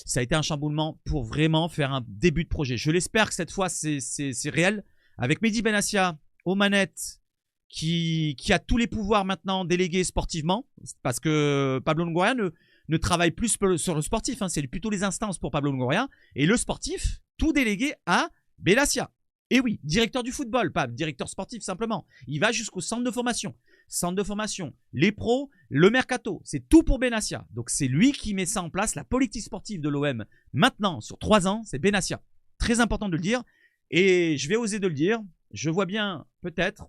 Ça a été un chamboulement pour vraiment faire un début de projet. Je l'espère que cette fois, c'est réel. Avec Mehdi Benassia aux manettes, qui a tous les pouvoirs maintenant délégués sportivement. Parce que Pablo Longoria ne travaille plus sur le sportif. Hein. C'est plutôt les instances pour Pablo Longoria. Et le sportif, tout délégué à Benassia. Et oui, directeur du football, pas directeur sportif simplement. Il va jusqu'au centre de formation. Centre de formation, les pros, le mercato. C'est tout pour Benassia. Donc c'est lui qui met ça en place. La politique sportive de l'OM, maintenant, sur 3 ans, c'est Benassia. Très important de le dire. Et je vais oser de le dire. Je vois bien peut-être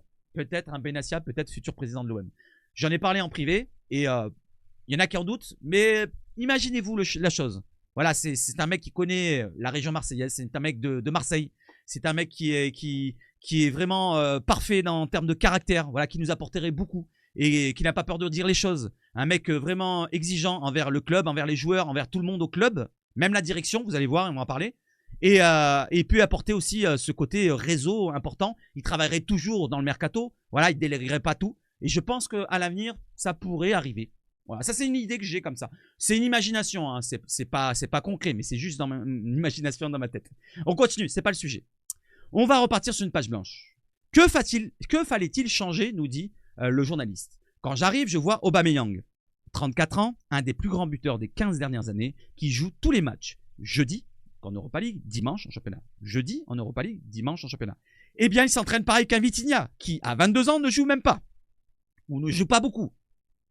un Benassia, peut-être futur président de l'OM. J'en ai parlé en privé et il y en a qui en doutent. Mais imaginez-vous la chose. Voilà, c'est un mec qui connaît la région marseillaise. C'est un mec de Marseille. C'est un mec qui est vraiment parfait en termes de caractère, voilà, qui nous apporterait beaucoup et qui n'a pas peur de dire les choses. Un mec vraiment exigeant envers le club, envers les joueurs, envers tout le monde au club, même la direction, vous allez voir, on va en parler. Et il peut apporter aussi ce côté réseau important. Il travaillerait toujours dans le mercato, voilà, il ne déléguerait pas tout. Et je pense qu'à l'avenir, ça pourrait arriver. Voilà, ça c'est une idée que j'ai comme ça. C'est une imagination, hein. C'est pas concret, mais c'est juste une imagination dans ma tête. On continue, c'est pas le sujet. On va repartir sur une page blanche. Que fallait-il changer, nous dit le journaliste. Quand j'arrive, je vois Aubameyang, 34 ans, un des plus grands buteurs des 15 dernières années, qui joue tous les matchs. Jeudi en Europa League, dimanche en championnat. Jeudi en Europa League, dimanche en championnat. Eh bien, il s'entraîne pareil qu'un Vitinha, qui à 22 ans ne joue même pas. Ou ne joue pas beaucoup.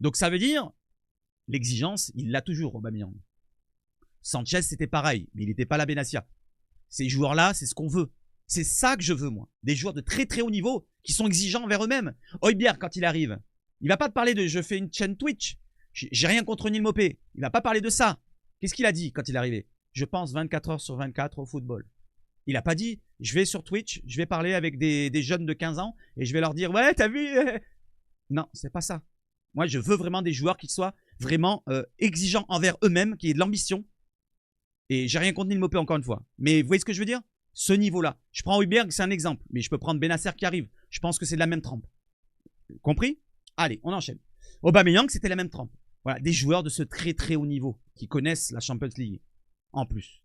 Donc ça veut dire, l'exigence, il l'a toujours, Aubameyang. Sanchez, c'était pareil, mais il n'était pas la Benassia. Ces joueurs-là, c'est ce qu'on veut. C'est ça que je veux, moi. Des joueurs de très très haut niveau qui sont exigeants envers eux-mêmes. Højbjerg, quand il arrive, il va pas te parler de je fais une chaîne Twitch. J'ai rien contre Neil Maupay. Il va pas parler de ça. Qu'est-ce qu'il a dit quand il est arrivé? Je pense 24 heures sur 24 au football. Il a pas dit je vais sur Twitch, je vais parler avec des jeunes de 15 ans et je vais leur dire ouais, t'as vu? Non, c'est pas ça. Moi, je veux vraiment des joueurs qui soient vraiment exigeants envers eux-mêmes, qui aient de l'ambition. Et j'ai rien contre Neil Maupay encore une fois. Mais vous voyez ce que je veux dire? ce niveau-là. Je prends Højbjerg, c'est un exemple, mais je peux prendre Bennacer qui arrive. Je pense que c'est de la même trempe. Compris? Allez, on enchaîne. Aubameyang, c'était la même trempe. Voilà, des joueurs de ce très très haut niveau qui connaissent la Champions League en plus.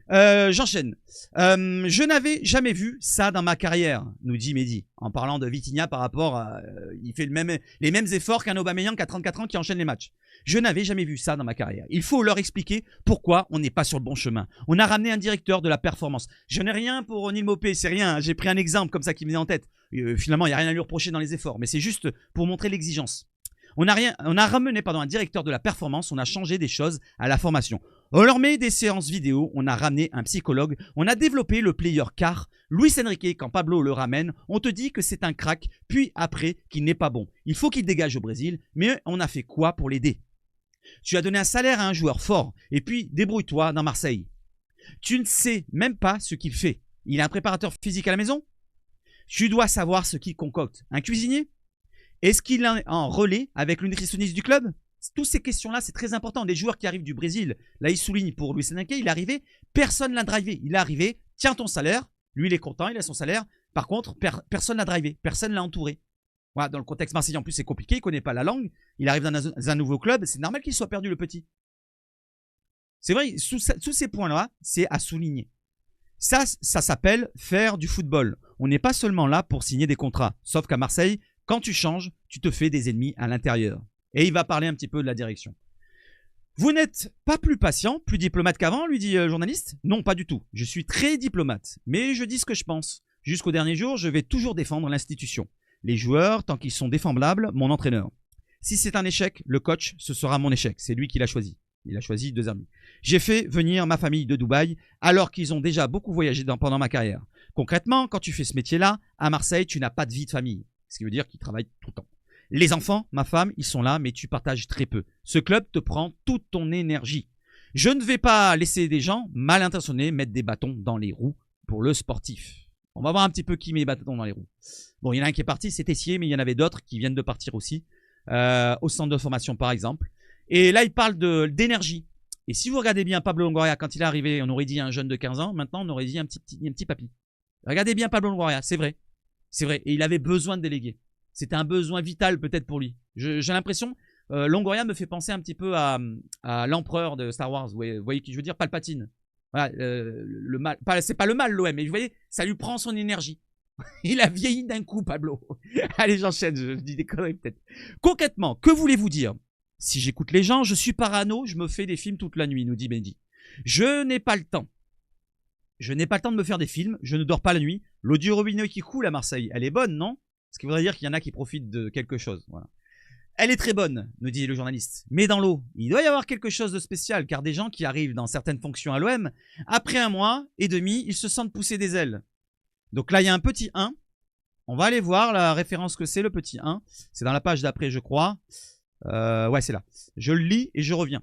J'enchaîne. Je n'avais jamais vu ça dans ma carrière, nous dit Mehdi, en parlant de Vitinha par rapport à... il fait les mêmes efforts qu'un Aubameyang qui a 34 ans qui enchaîne les matchs. Je n'avais jamais vu ça dans ma carrière. Il faut leur expliquer pourquoi on n'est pas sur le bon chemin. On a ramené un directeur de la performance. Je n'ai rien pour Neil Maupay, c'est rien. J'ai pris un exemple comme ça qui me vient en tête. Finalement, il n'y a rien à lui reprocher dans les efforts, mais c'est juste pour montrer l'exigence. On a ramené un directeur de la performance, on a changé des choses à la formation. On leur met des séances vidéo, on a ramené un psychologue, on a développé le player car Luis Enrique, quand Pablo le ramène, on te dit que c'est un crack, puis après qu'il n'est pas bon. Il faut qu'il dégage au Brésil, mais on a fait quoi pour l'aider? Tu as donné un salaire à un joueur fort, et puis débrouille-toi dans Marseille. Tu ne sais même pas ce qu'il fait. Il a un préparateur physique à la maison? Tu dois savoir ce qu'il concocte. Un cuisinier? Est-ce qu'il est en relais avec le nutritionniste du club? Toutes ces questions-là, c'est très important. Des joueurs qui arrivent du Brésil, là, il souligne pour Luis Enrique, il est arrivé, personne ne l'a drivé. Il est arrivé, tiens ton salaire. Lui, il est content, il a son salaire. Par contre, personne ne l'a drivé, personne ne l'a entouré. Voilà, dans le contexte marseillais, en plus, c'est compliqué, il ne connaît pas la langue. Il arrive dans un nouveau club, c'est normal qu'il soit perdu, le petit. C'est vrai, sous ces points-là, c'est à souligner. Ça s'appelle faire du football. On n'est pas seulement là pour signer des contrats, sauf qu'à Marseille, quand tu changes, tu te fais des ennemis à l'intérieur. Et il va parler un petit peu de la direction. Vous n'êtes pas plus patient, plus diplomate qu'avant, lui dit le journaliste? Non, pas du tout. Je suis très diplomate, mais je dis ce que je pense. Jusqu'au dernier jour, je vais toujours défendre l'institution. Les joueurs, tant qu'ils sont défendables, mon entraîneur. Si c'est un échec, le coach, ce sera mon échec. C'est lui qui l'a choisi. Il a choisi 2 amis. J'ai fait venir ma famille de Dubaï alors qu'ils ont déjà beaucoup voyagé pendant ma carrière. Concrètement, quand tu fais ce métier-là, à Marseille, tu n'as pas de vie de famille. Ce qui veut dire qu'ils travaillent tout le temps. Les enfants, ma femme, ils sont là, mais tu partages très peu. Ce club te prend toute ton énergie. Je ne vais pas laisser des gens mal intentionnés mettre des bâtons dans les roues pour le sportif. On va voir un petit peu qui met les bâtons dans les roues. Bon, il y en a un qui est parti, c'est Tessier, mais il y en avait d'autres qui viennent de partir aussi, au centre de formation par exemple. Et là, il parle d'énergie. Et si vous regardez bien Pablo Longoria, quand il est arrivé, on aurait dit un jeune de 15 ans. Maintenant, on aurait dit un petit papy. Regardez bien Pablo Longoria, c'est vrai. C'est vrai. Et il avait besoin de déléguer. C'était un besoin vital peut-être pour lui. J'ai l'impression, Longoria me fait penser un petit peu à l'empereur de Star Wars. Vous voyez qui je veux dire? Palpatine. Voilà, le mal. C'est pas le mal, l'OM, mais vous voyez, ça lui prend son énergie. Il a vieilli d'un coup, Pablo. Allez, j'enchaîne, je dis des conneries peut-être. Concrètement, que voulez-vous dire? Si j'écoute les gens, je suis parano, je me fais des films toute la nuit, nous dit Mehdi. Je n'ai pas le temps. Je n'ai pas le temps de me faire des films, je ne dors pas la nuit. L'eau du robinet qui coule à Marseille, elle est bonne, non? Ce qui voudrait dire qu'il y en a qui profitent de quelque chose. Voilà. Elle est très bonne, nous dit le journaliste. Mais dans l'eau, il doit y avoir quelque chose de spécial, car des gens qui arrivent dans certaines fonctions à l'OM, après 1 mois et demi, ils se sentent pousser des ailes. Donc là, il y a un petit 1. On va aller voir la référence que c'est, le petit 1. C'est dans la page d'après, je crois. Ouais, c'est là. Je le lis et je reviens.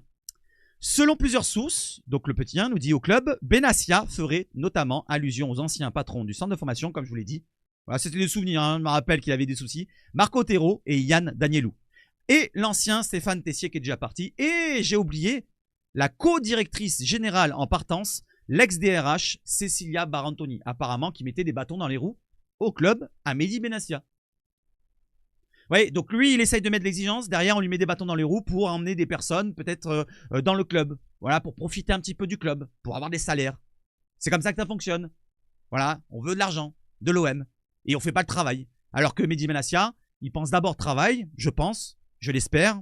Selon plusieurs sources, donc le petit 1 nous dit au club, Bennacer ferait notamment allusion aux anciens patrons du centre de formation, comme je vous l'ai dit. Voilà, c'était des souvenirs, hein, je me rappelle qu'il avait des soucis. Marco Otero et Yann Danielou. Et l'ancien Stéphane Tessier qui est déjà parti. Et j'ai oublié la co-directrice générale en partance, l'ex-DRH Cecilia Barantoni, apparemment qui mettait des bâtons dans les roues au club à Mehdi Bennacer. Oui, donc lui, il essaye de mettre l'exigence. Derrière, on lui met des bâtons dans les roues pour emmener des personnes peut-être dans le club. Voilà, pour profiter un petit peu du club, pour avoir des salaires. C'est comme ça que ça fonctionne. Voilà, on veut de l'argent, de l'OM. Et on ne fait pas le travail. Alors que Mehdi Bennacer, il pense d'abord travail, je pense, je l'espère.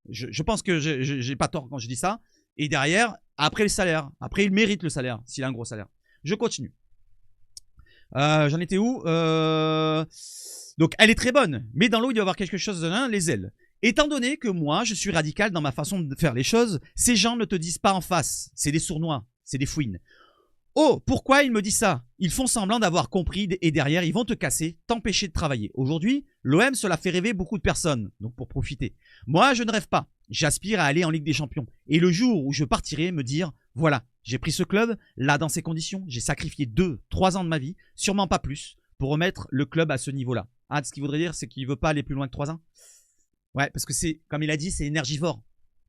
Je pense que j'ai pas tort quand je dis ça. Et derrière, après le salaire. Après, il mérite le salaire, s'il a un gros salaire. Je continue. J'en étais où Donc, elle est très bonne. Mais dans l'eau, il doit y avoir quelque chose de les ailes. Étant donné que moi, je suis radical dans ma façon de faire les choses, ces gens ne te disent pas en face. C'est des sournois, c'est des fouines. Oh, pourquoi il me dit ça? Ils font semblant d'avoir compris et derrière, ils vont te casser, t'empêcher de travailler. Aujourd'hui, l'OM, cela fait rêver beaucoup de personnes, donc pour profiter. Moi, je ne rêve pas. J'aspire à aller en Ligue des Champions. Et le jour où je partirai, me dire, voilà, j'ai pris ce club, là, dans ces conditions, j'ai sacrifié 2-3 ans de ma vie, sûrement pas plus, pour remettre le club à ce niveau-là. Ah, ce qu'il voudrait dire, c'est qu'il ne veut pas aller plus loin que 3 ans. Ouais, parce que c'est, comme il a dit, c'est énergivore.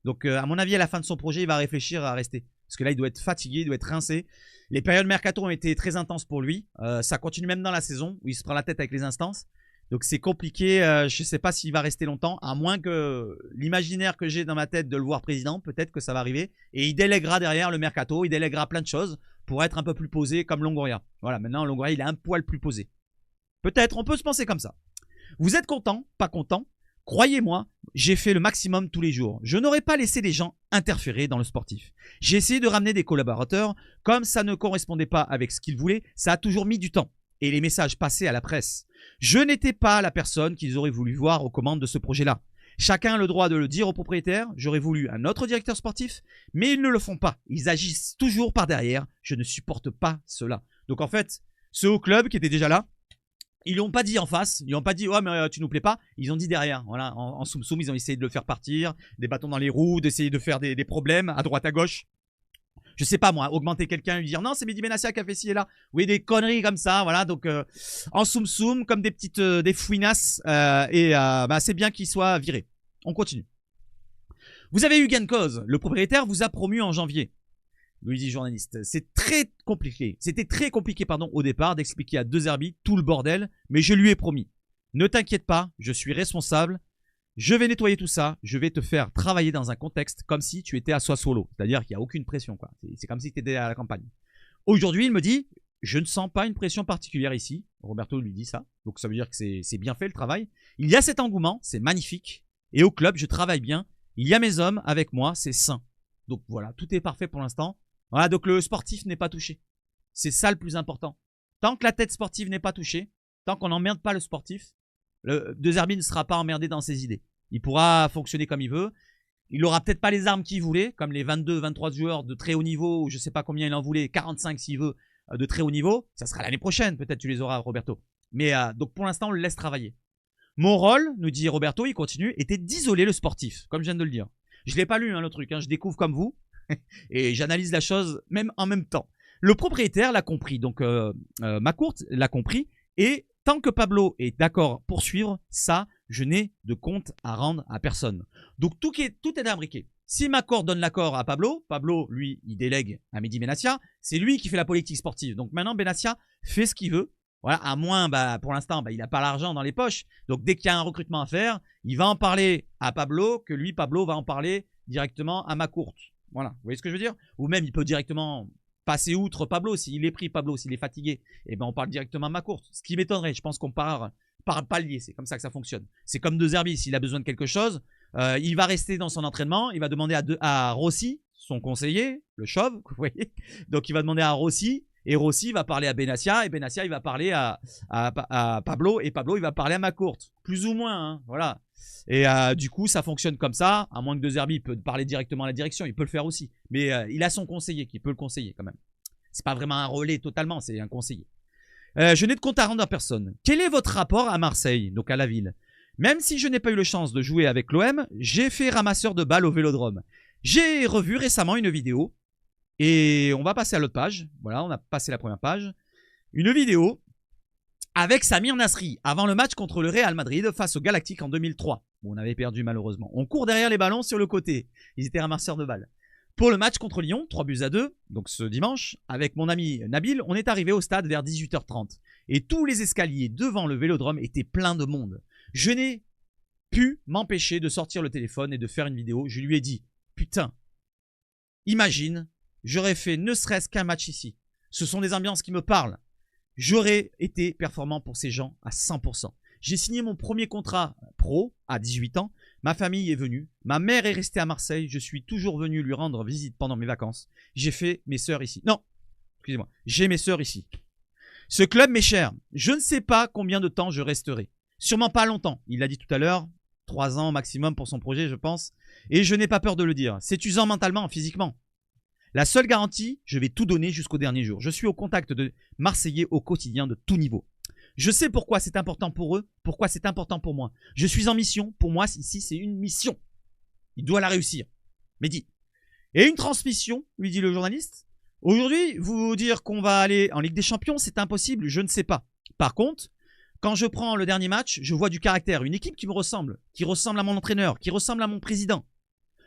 Donc, à mon avis, à la fin de son projet, il va réfléchir à rester. Parce que là, il doit être fatigué, il doit être rincé. Les périodes mercato ont été très intenses pour lui. Ça continue même dans la saison où il se prend la tête avec les instances. Donc c'est compliqué. Je ne sais pas s'il va rester longtemps, à moins que l'imaginaire que j'ai dans ma tête de le voir président, peut-être que ça va arriver. Et il délèguera derrière le mercato, il délèguera plein de choses pour être un peu plus posé comme Longoria. Voilà, maintenant Longoria, il est un poil plus posé. Peut-être, on peut se penser comme ça. Vous êtes content, pas content? Croyez-moi, j'ai fait le maximum tous les jours. Je n'aurais pas laissé les gens interférer dans le sportif. J'ai essayé de ramener des collaborateurs. Comme ça ne correspondait pas avec ce qu'ils voulaient, ça a toujours mis du temps. Et les messages passaient à la presse. Je n'étais pas la personne qu'ils auraient voulu voir aux commandes de ce projet-là. Chacun a le droit de le dire au propriétaire. J'aurais voulu un autre directeur sportif, mais ils ne le font pas. Ils agissent toujours par derrière. Je ne supporte pas cela. Donc en fait, ceux au club qui étaient déjà là, ils l'ont pas dit en face, ils n'ont pas dit « Ouais, mais tu nous plais pas », ils ont dit derrière. Voilà, en soum-soum, ils ont essayé de le faire partir, des bâtons dans les roues, d'essayer de faire des problèmes à droite à gauche. Je sais pas moi, augmenter quelqu'un, lui dire « Non, c'est Mehdi Benassia qui a fait ci et là ». Oui, des conneries comme ça, voilà. Donc en soum-soum, comme des petites des fouinasses, c'est bien qu'il soit viré. On continue. Vous avez eu gain de cause. Le propriétaire vous a promu en janvier. Lui dit journaliste, c'est très compliqué. C'était très compliqué, au départ, d'expliquer à De Zerbi tout le bordel, mais je lui ai promis. Ne t'inquiète pas, je suis responsable. Je vais nettoyer tout ça. Je vais te faire travailler dans un contexte comme si tu étais à Sassuolo. C'est-à-dire qu'il n'y a aucune pression, quoi. C'est comme si tu étais à la campagne. Aujourd'hui, il me dit, je ne sens pas une pression particulière ici. Roberto lui dit ça. Donc ça veut dire que c'est bien fait le travail. Il y a cet engouement, c'est magnifique. Et au club, je travaille bien. Il y a mes hommes avec moi, c'est sain. Donc voilà, tout est parfait pour l'instant. Voilà, donc le sportif n'est pas touché. C'est ça le plus important. Tant que la tête sportive n'est pas touchée, tant qu'on n'emmerde pas le sportif, De Zerbi ne sera pas emmerdé dans ses idées. Il pourra fonctionner comme il veut. Il n'aura peut-être pas les armes qu'il voulait, comme les 22, 23 joueurs de très haut niveau, ou je ne sais pas combien il en voulait, 45 s'il veut, de très haut niveau. Ça sera l'année prochaine, peut-être tu les auras, Roberto. Mais donc pour l'instant, on le laisse travailler. Mon rôle, nous dit Roberto, il continue, était d'isoler le sportif, comme je viens de le dire. Je ne l'ai pas lu, le truc, je découvre comme vous. Et j'analyse la chose même en même temps. Le propriétaire l'a compris, donc Macourt l'a compris. Et tant que Pablo est d'accord pour suivre, ça, je n'ai de compte à rendre à personne. Donc tout est imbriqué. Si Macourt donne l'accord à Pablo, Pablo, lui, il délègue à Mehdi Benassia. C'est lui qui fait la politique sportive. Donc maintenant, Benassia fait ce qu'il veut. Voilà, à moins, pour l'instant, il n'a pas l'argent dans les poches. Donc dès qu'il y a un recrutement à faire, il va en parler à Pablo, que lui, Pablo, va en parler directement à Macourt. Voilà, vous voyez ce que je veux dire? Ou même, il peut directement passer outre Pablo. S'il est pris, Pablo, s'il est fatigué, et on parle directement à Macourt. Ce qui m'étonnerait, je pense qu'on part par palier. C'est comme ça que ça fonctionne. C'est comme De Zerbi, s'il a besoin de quelque chose, il va rester dans son entraînement, il va demander à Rossi, son conseiller, le chauve, vous voyez. Donc, il va demander à Rossi, et Rossi va parler à Benassia, et Benassia, il va parler à Pablo, et Pablo, il va parler à Macourt. Plus ou moins, voilà. Et du coup, ça fonctionne comme ça, à moins que De Zerbi peut parler directement à la direction, il peut le faire aussi. Mais il a son conseiller qui peut le conseiller quand même. C'est pas vraiment un relais totalement, c'est un conseiller. Je n'ai de compte à rendre à personne. Quel est votre rapport à Marseille, donc à la ville? Même si je n'ai pas eu la chance de jouer avec l'OM, j'ai fait ramasseur de balles au Vélodrome. J'ai revu récemment une vidéo, et on va passer à l'autre page. Voilà, on a passé la première page. Une vidéo avec Samir Nasri, avant le match contre le Real Madrid face au Galactique en 2003. Bon, on avait perdu malheureusement. On court derrière les ballons sur le côté. Ils étaient ramasseurs de balles. Pour le match contre Lyon, 3-2, donc ce dimanche, avec mon ami Nabil, on est arrivé au stade vers 18h30. Et tous les escaliers devant le Vélodrome étaient pleins de monde. Je n'ai pu m'empêcher de sortir le téléphone et de faire une vidéo. Je lui ai dit, putain, imagine, j'aurais fait ne serait-ce qu'un match ici. Ce sont des ambiances qui me parlent. J'aurais été performant pour ces gens à 100%. J'ai signé mon premier contrat pro à 18 ans. Ma famille est venue. Ma mère est restée à Marseille. Je suis toujours venu lui rendre visite pendant mes vacances. J'ai fait mes sœurs ici. Non, excusez-moi. J'ai mes sœurs ici. Ce club m'est cher. Je ne sais pas combien de temps je resterai. Sûrement pas longtemps. Il l'a dit tout à l'heure. 3 ans maximum pour son projet, je pense. Et je n'ai pas peur de le dire. C'est usant mentalement, physiquement. La seule garantie, je vais tout donner jusqu'au dernier jour. Je suis au contact de Marseillais au quotidien de tout niveau. Je sais pourquoi c'est important pour eux, pourquoi c'est important pour moi. Je suis en mission. Pour moi, ici, c'est une mission. Il doit la réussir. Mehdi. Et une transmission, lui dit le journaliste. Aujourd'hui, vous dire qu'on va aller en Ligue des Champions, c'est impossible, je ne sais pas. Par contre, quand je prends le dernier match, je vois du caractère. Une équipe qui me ressemble, qui ressemble à mon entraîneur, qui ressemble à mon président.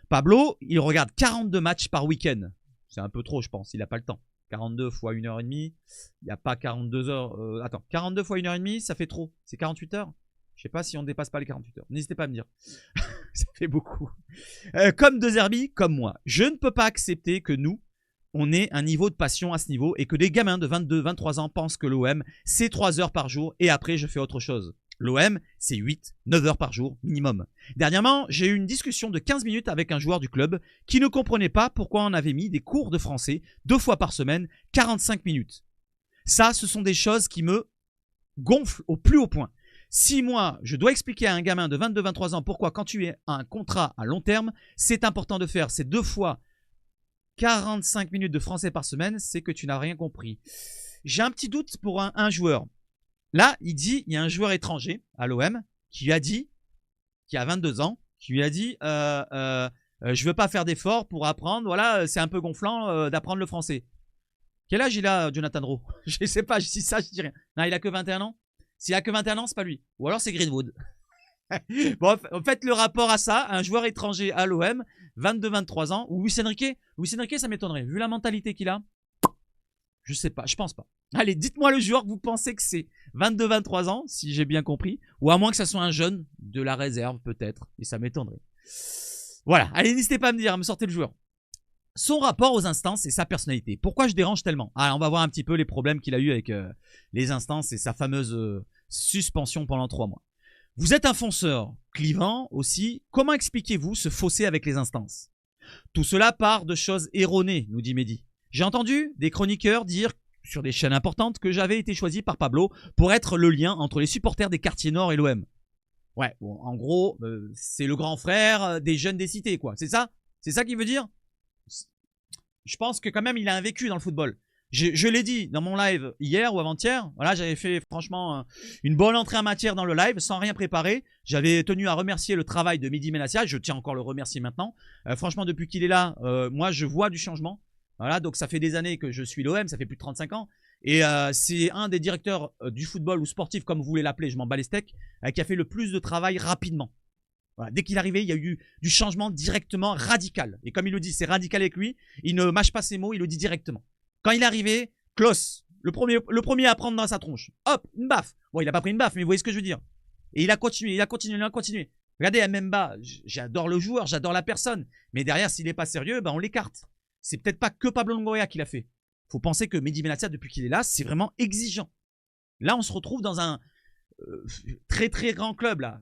Pablo, il regarde 42 matchs par week-end. C'est un peu trop, je pense. Il n'a pas le temps. 42 fois 1h30. Il n'y a pas 42 heures. Attends, 42 fois 1h30, ça fait trop. C'est 48 heures. Je sais pas si on ne dépasse pas les 48 heures. N'hésitez pas à me dire. Ça fait beaucoup. Comme De Zerbi, comme moi. Je ne peux pas accepter que nous, on ait un niveau de passion à ce niveau et que des gamins de 22, 23 ans pensent que l'OM, c'est 3 heures par jour et après, je fais autre chose. L'OM, c'est 8, 9 heures par jour minimum. Dernièrement, j'ai eu une discussion de 15 minutes avec un joueur du club qui ne comprenait pas pourquoi on avait mis des cours de français 2 fois par semaine, 45 minutes. Ça, ce sont des choses qui me gonflent au plus haut point. Si moi, je dois expliquer à un gamin de 22-23 ans pourquoi quand tu es un contrat à long terme, c'est important de faire ces 2 fois 45 minutes de français par semaine, c'est que tu n'as rien compris. J'ai un petit doute pour un joueur. Là, il y a un joueur étranger à l'OM qui lui a dit, qui a 22 ans, qui lui a dit je veux pas faire d'efforts pour apprendre, voilà, c'est un peu gonflant d'apprendre le français. Quel âge il a, Jonathan Rowe? Je sais pas, si ça, je dis rien. Non, il a que 21 ans. S'il a que 21 ans, c'est pas lui. Ou alors c'est Greenwood. Bon, faites le rapport à ça, un joueur étranger à l'OM, 22-23 ans, ou Luis Enrique. Luis Enrique, ça m'étonnerait. Vu la mentalité qu'il a, je sais pas, je pense pas. Allez, dites-moi le joueur que vous pensez que c'est 22-23 ans, si j'ai bien compris. Ou à moins que ça soit un jeune de la réserve, peut-être. Et ça m'étonnerait. Voilà, allez, n'hésitez pas à me dire, à me sortir le joueur. Son rapport aux instances et sa personnalité. Pourquoi je dérange tellement? Alors, on va voir un petit peu les problèmes qu'il a eu avec les instances et sa fameuse suspension pendant 3 mois. Vous êtes un fonceur clivant aussi. Comment expliquez-vous ce fossé avec les instances? Tout cela part de choses erronées, nous dit Mehdi. J'ai entendu des chroniqueurs dire sur des chaînes importantes que j'avais été choisi par Pablo pour être le lien entre les supporters des quartiers nord et l'OM. Ouais, bon, en gros, c'est le grand frère des jeunes des cités, quoi. C'est ça? C'est ça qu'il veut dire? Je pense que quand même, il a un vécu dans le football. Je l'ai dit dans mon live hier ou avant-hier. Voilà, j'avais fait franchement une bonne entrée en matière dans le live sans rien préparer. J'avais tenu à remercier le travail de Mehdi Benassia. Je tiens encore à le remercier maintenant. Franchement, depuis qu'il est là, moi, je vois du changement. Voilà, donc ça fait des années que je suis l'OM, ça fait plus de 35 ans. Et c'est un des directeurs du football ou sportif, comme vous voulez l'appeler, je m'en bats les steaks, qui a fait le plus de travail rapidement. Voilà, dès qu'il est arrivé, il y a eu du changement directement radical. Et comme il le dit, c'est radical avec lui. Il ne mâche pas ses mots, il le dit directement. Quand il est arrivé, Klaus, le premier à prendre dans sa tronche. Hop, une baffe. Bon, il n'a pas pris une baffe, mais vous voyez ce que je veux dire. Et il a continué, il a continué. Regardez, Mbemba, j'adore le joueur, j'adore la personne. Mais derrière, s'il n'est pas sérieux, ben on l'écarte. C'est peut-être pas que Pablo Longoria qui l'a fait. Il faut penser que Mehdi Benassia, depuis qu'il est là, c'est vraiment exigeant. Là, on se retrouve dans un très très grand club. Là.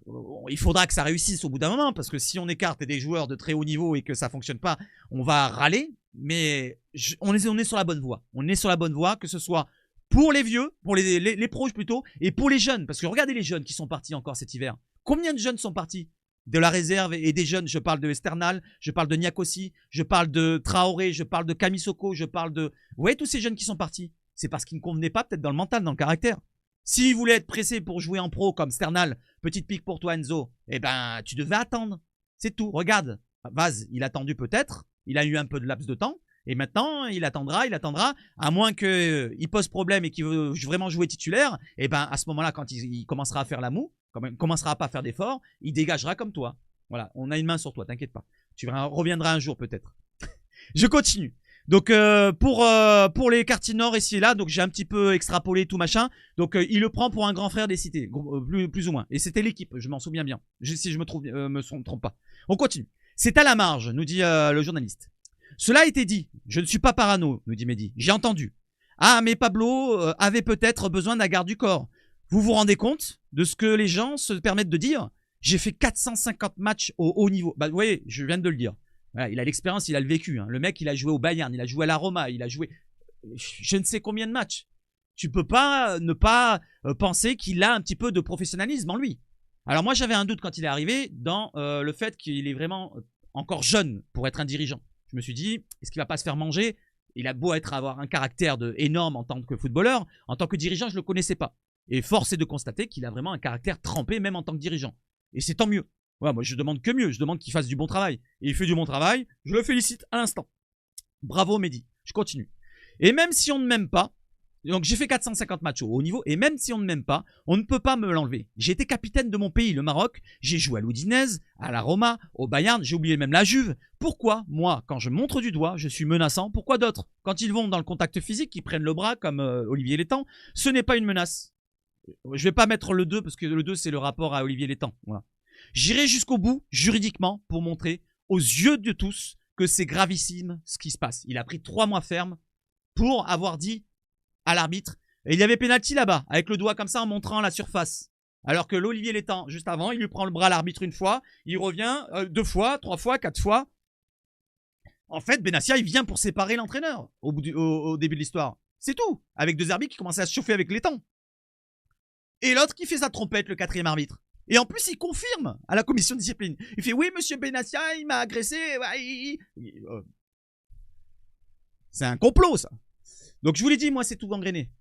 Il faudra que ça réussisse au bout d'un moment, parce que si on écarte des joueurs de très haut niveau et que ça ne fonctionne pas, on va râler. Mais on est sur la bonne voie. On est sur la bonne voie, que ce soit pour les vieux, pour les pros plutôt, et pour les jeunes. Parce que regardez les jeunes qui sont partis encore cet hiver. Combien de jeunes sont partis de la réserve et des jeunes? Je parle de Esternal, je parle de Niakossi, je parle de Traoré, je parle de Kamisoko, je parle de... Vous voyez tous ces jeunes qui sont partis? C'est parce qu'ils ne convenaient pas peut-être dans le mental, dans le caractère. S'ils voulaient être pressés pour jouer en pro comme Sternal, petite pique pour toi Enzo, eh ben tu devais attendre. C'est tout. Regarde, Vaz, il a attendu peut-être, il a eu un peu de laps de temps, et maintenant il attendra, à moins qu'il pose problème et qu'il veut vraiment jouer titulaire, eh ben à ce moment-là, quand il commencera à faire la moue, quand il commencera à pas faire d'efforts, il dégagera comme toi. Voilà, on a une main sur toi, t'inquiète pas. Tu reviendras un jour peut-être. Je continue. Donc pour les quartiers nord ici et là, donc j'ai un petit peu extrapolé tout machin. Donc il le prend pour un grand frère des cités, plus ou moins. Et c'était l'équipe, je m'en souviens bien. Si je me trompe pas. On continue. C'est à la marge, nous dit le journaliste. Cela a été dit. Je ne suis pas parano, nous dit Mehdi. J'ai entendu. Ah, mais Pablo avait peut-être besoin d'un garde du corps. Vous vous rendez compte de ce que les gens se permettent de dire? J'ai fait 450 matchs au haut niveau. Bah, vous voyez, je viens de le dire. Voilà, il a l'expérience, il a le vécu. Hein. Le mec, il a joué au Bayern, il a joué à la Roma, il a joué je ne sais combien de matchs. Tu peux pas ne pas penser qu'il a un petit peu de professionnalisme en lui. Alors moi, j'avais un doute quand il est arrivé dans le fait qu'il est vraiment encore jeune pour être un dirigeant. Je me suis dit, est-ce qu'il va pas se faire manger? Il a beau avoir un caractère énorme en tant que footballeur, en tant que dirigeant, je ne le connaissais pas. Et force est de constater qu'il a vraiment un caractère trempé, même en tant que dirigeant. Et c'est tant mieux. Ouais, moi, je demande que mieux. Je demande qu'il fasse du bon travail. Et il fait du bon travail. Je le félicite à l'instant. Bravo, Mehdi. Je continue. Et même si on ne m'aime pas, Donc j'ai fait 450 matchs au haut niveau et même si on ne m'aime pas, on ne peut pas me l'enlever. J'ai été capitaine de mon pays, le Maroc. J'ai joué à l'Udinese, à la Roma, au Bayern. J'ai oublié même la Juve. Pourquoi, moi, quand je montre du doigt, je suis menaçant? Pourquoi d'autres, quand ils vont dans le contact physique, ils prennent le bras comme Olivier Létang? Ce n'est pas une menace. Je vais pas mettre le 2 parce que le 2 c'est le rapport à Olivier Létang. Voilà. J'irai jusqu'au bout, juridiquement, pour montrer aux yeux de tous que c'est gravissime ce qui se passe. Il a pris 3 mois ferme pour avoir dit à l'arbitre, et il y avait pénalty là-bas, avec le doigt comme ça en montrant la surface. Alors que l'Olivier Létang, juste avant, il lui prend le bras à l'arbitre une fois, il revient 2 fois, 3 fois, 4 fois. En fait, Benassia, il vient pour séparer l'entraîneur au début de l'histoire. C'est tout. Avec 2 arbitres qui commençaient à se chauffer avec Létang. Et l'autre qui fait sa trompette, le 4e arbitre. Et en plus, il confirme à la commission de discipline. Il fait, oui, monsieur Benassia, il m'a agressé. C'est un complot, ça. Donc, je vous l'ai dit, moi, c'est tout gangréné.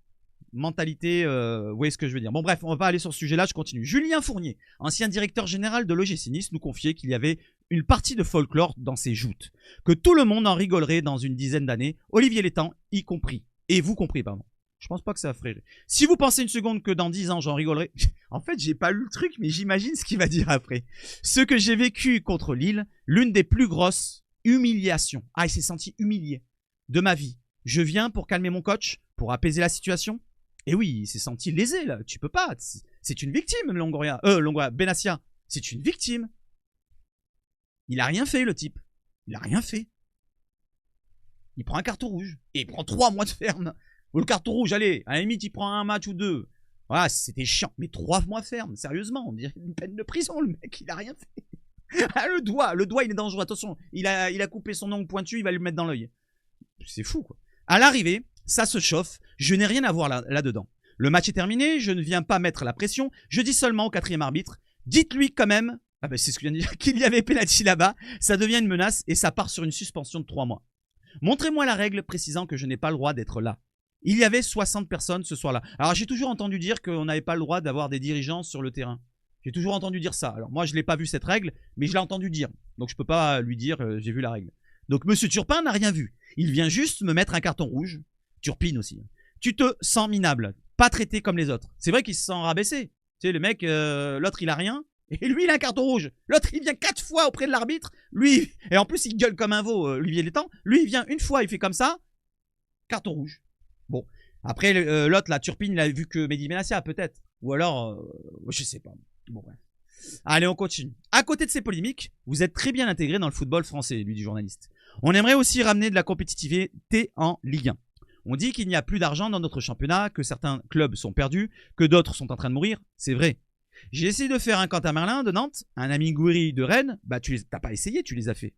Mentalité, vous voyez ce que je veux dire. Bon, bref, on va pas aller sur ce sujet-là, je continue. Julien Fournier, ancien directeur général de l'OGC Nice, nous confiait qu'il y avait une partie de folklore dans ses joutes. Que tout le monde en rigolerait dans une dizaine d'années, Olivier Létang y compris. Et vous compris, pardon. Je pense pas que ça ferait. Si vous pensez une seconde que dans 10 ans, j'en rigolerai. En fait, j'ai pas lu le truc, mais j'imagine ce qu'il va dire après. Ce que j'ai vécu contre Lille, l'une des plus grosses humiliations. Ah, il s'est senti humilié de ma vie. Je viens pour calmer mon coach, pour apaiser la situation. Et oui, il s'est senti lésé, là. Tu peux pas. C'est une victime, Longoria. Benassia. C'est une victime. Il a rien fait, le type. Il a rien fait. Il prend un carton rouge. Et il prend 3 mois de ferme. Ou le carton rouge, allez. À la limite, il prend un match ou 2. Voilà, c'était chiant. Mais 3 mois ferme, sérieusement. On dirait une peine de prison, le mec. Il a rien fait. Ah, le doigt, il est dangereux. Attention, il a coupé son ongle pointu, il va lui mettre dans l'œil. C'est fou, quoi. À l'arrivée, ça se chauffe. Je n'ai rien à voir là-dedans. Le match est terminé. Je ne viens pas mettre la pression. Je dis seulement au 4e arbitre, dites-lui quand même, ah ben c'est ce que je viens de dire, qu'il y avait pénalty là-bas. Ça devient une menace et ça part sur une suspension de 3 mois. Montrez-moi la règle précisant que je n'ai pas le droit d'être là. Il y avait 60 personnes ce soir-là. Alors j'ai toujours entendu dire qu'on n'avait pas le droit d'avoir des dirigeants sur le terrain. J'ai toujours entendu dire ça. Alors moi je l'ai pas vu cette règle, mais je l'ai entendu dire. Donc je peux pas lui dire j'ai vu la règle. Donc monsieur Turpin n'a rien vu. Il vient juste me mettre un carton rouge. Turpine aussi. Tu te sens minable, pas traité comme les autres. C'est vrai qu'il se sent rabaissé. Tu sais, le mec, l'autre il a rien, et lui il a un carton rouge. L'autre il vient 4 fois auprès de l'arbitre, lui, et en plus il gueule comme un veau, Olivier Létang. Lui il vient une fois, il fait comme ça, carton rouge. Bon, après l'autre, la Turpine, il a vu que Mehdi Benassia peut-être, ou alors, je sais pas. Bon bref. Allez, on continue. À côté de ces polémiques, vous êtes très bien intégré dans le football français, lui dit journaliste. On aimerait aussi ramener de la compétitivité en Ligue 1. On dit qu'il n'y a plus d'argent dans notre championnat, que certains clubs sont perdus, que d'autres sont en train de mourir. C'est vrai. J'ai essayé de faire un Quentin Merlin de Nantes, un Ami Gouiri de Rennes. Bah, t'as pas essayé, tu les as fait.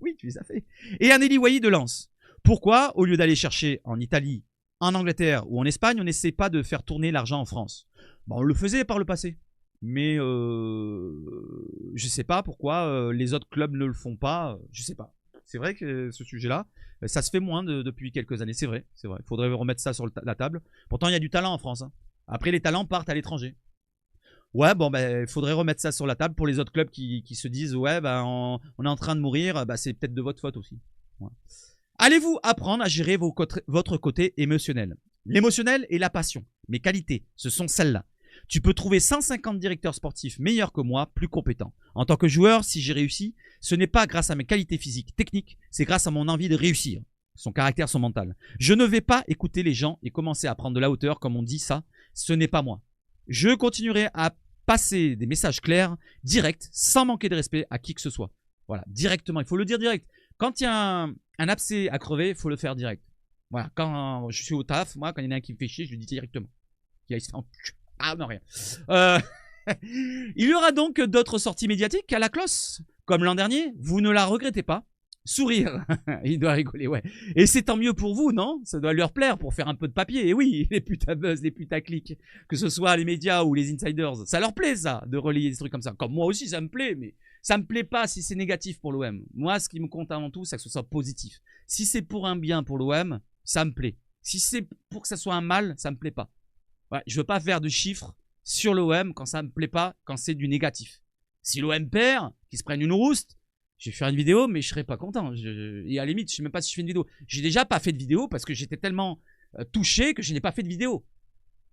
Oui, tu les as fait. Et un Eli Wahi de Lens. Pourquoi, au lieu d'aller chercher en Italie, en Angleterre ou en Espagne, on n'essaie pas de faire tourner l'argent en France? Bon, on le faisait par le passé. Mais je sais pas pourquoi les autres clubs ne le font pas. Je sais pas. C'est vrai que ce sujet-là, ça se fait moins depuis quelques années. C'est vrai, c'est vrai. Il faudrait remettre ça sur la table. Pourtant, il y a du talent en France. Hein. Après, les talents partent à l'étranger. Ouais, bon, il faudrait remettre ça sur la table pour les autres clubs qui se disent, ouais, on est en train de mourir. C'est peut-être de votre faute aussi. Ouais. Allez-vous apprendre à gérer votre côté émotionnel? L'émotionnel et la passion. Mes qualités, ce sont celles-là. Tu peux trouver 150 directeurs sportifs meilleurs que moi, plus compétents. En tant que joueur, si j'ai réussi, ce n'est pas grâce à mes qualités physiques, techniques, c'est grâce à mon envie de réussir. Son caractère, son mental. Je ne vais pas écouter les gens et commencer à prendre de la hauteur comme on dit ça. Ce n'est pas moi. Je continuerai à passer des messages clairs, directs, sans manquer de respect à qui que ce soit. Voilà, directement. Il faut le dire direct. Quand il y a un abcès à crever, il faut le faire direct. Voilà, quand je suis au taf, moi, quand il y en a un qui me fait chier, je lui dis directement. Il se fait Ah non, rien. Il y aura donc d'autres sorties médiatiques à la cloche. Comme l'an dernier, vous ne la regrettez pas. Sourire. Il doit rigoler, ouais. Et c'est tant mieux pour vous, non? Ça doit leur plaire pour faire un peu de papier. Et oui, les putains-buzz, les putaclics, que ce soit les médias ou les insiders, ça leur plaît ça, de relayer des trucs comme ça. Comme moi aussi, ça me plaît, mais ça me plaît pas si c'est négatif pour l'OM. Moi, ce qui me compte avant tout, c'est que ce soit positif. Si c'est pour un bien pour l'OM, ça me plaît. Si c'est pour que ça soit un mal, ça me plaît pas. Ouais, je veux pas faire de chiffres sur l'OM quand ça me plaît pas, quand c'est du négatif. Si l'OM perd, qu'ils se prennent une rouste, je vais faire une vidéo, mais je serai pas content. Et à la limite, je sais même pas si je fais une vidéo. J'ai déjà pas fait de vidéo parce que j'étais tellement touché que je n'ai pas fait de vidéo.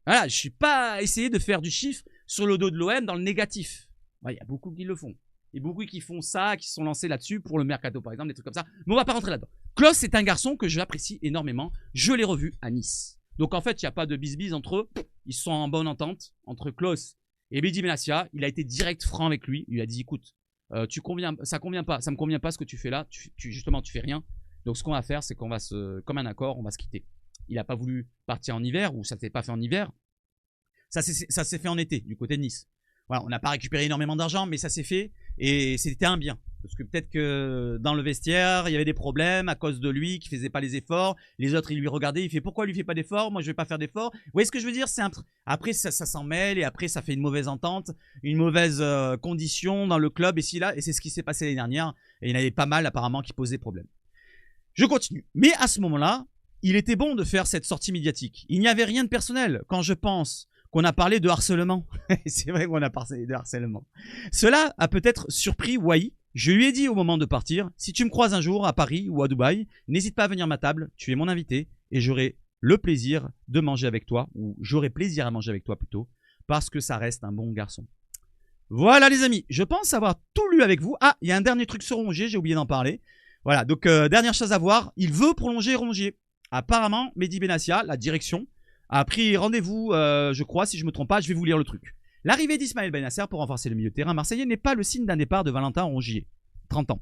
Voilà, je suis pas essayé de faire du chiffre sur le dos de l'OM dans le négatif. Il y a beaucoup qui le font. Il y a beaucoup qui font ça, qui se sont lancés là-dessus pour le mercato par exemple, des trucs comme ça. Mais on va pas rentrer là-dedans. Klaus, c'est un garçon que j'apprécie énormément. Je l'ai revu à Nice. Donc en fait, il n'y a pas de bisbise entre eux. Ils sont en bonne entente entre Klaus et Mehdi Benassia. Il a été direct franc avec lui. Il lui a dit, écoute, ça me convient pas ce que tu fais là. Justement, tu fais rien. Donc ce qu'on va faire, c'est qu'on va comme un accord, on va se quitter. Il n'a pas voulu partir en hiver, ou ça ne s'est pas fait en hiver. Ça s'est fait en été, du côté de Nice. Voilà, on n'a pas récupéré énormément d'argent, mais ça s'est fait et c'était un bien. Parce que peut-être que dans le vestiaire, il y avait des problèmes à cause de lui, qui faisait pas les efforts. Les autres, ils lui regardaient, il fait pourquoi lui fait pas d'efforts, moi je vais pas faire d'efforts. Vous voyez ce que je veux dire? Après, ça s'en mêle et après, ça fait une mauvaise entente, une mauvaise condition dans le club et là, et c'est ce qui s'est passé l'année dernière. Et il y en avait pas mal apparemment qui posaient problème. Je continue. Mais à ce moment-là, il était bon de faire cette sortie médiatique. Il n'y avait rien de personnel. Quand je pense qu'on a parlé de harcèlement, c'est vrai qu'on a parlé de harcèlement. Cela a peut-être surpris Wai. Je lui ai dit au moment de partir, si tu me croises un jour à Paris ou à Dubaï, n'hésite pas à venir à ma table, tu es mon invité et j'aurai le plaisir de manger avec toi, ou j'aurai plaisir à manger avec toi plutôt, parce que ça reste un bon garçon. Voilà les amis, je pense avoir tout lu avec vous. Ah, il y a un dernier truc sur Rongier, j'ai oublié d'en parler. Voilà, donc dernière chose à voir, il veut prolonger Rongier. Apparemment, Mehdi Benassia, la direction, a pris rendez-vous, je crois, si je ne me trompe pas, je vais vous lire le truc. L'arrivée d'Ismaël Benasser pour renforcer le milieu de terrain marseillais n'est pas le signe d'un départ de Valentin Rongier, 30 ans.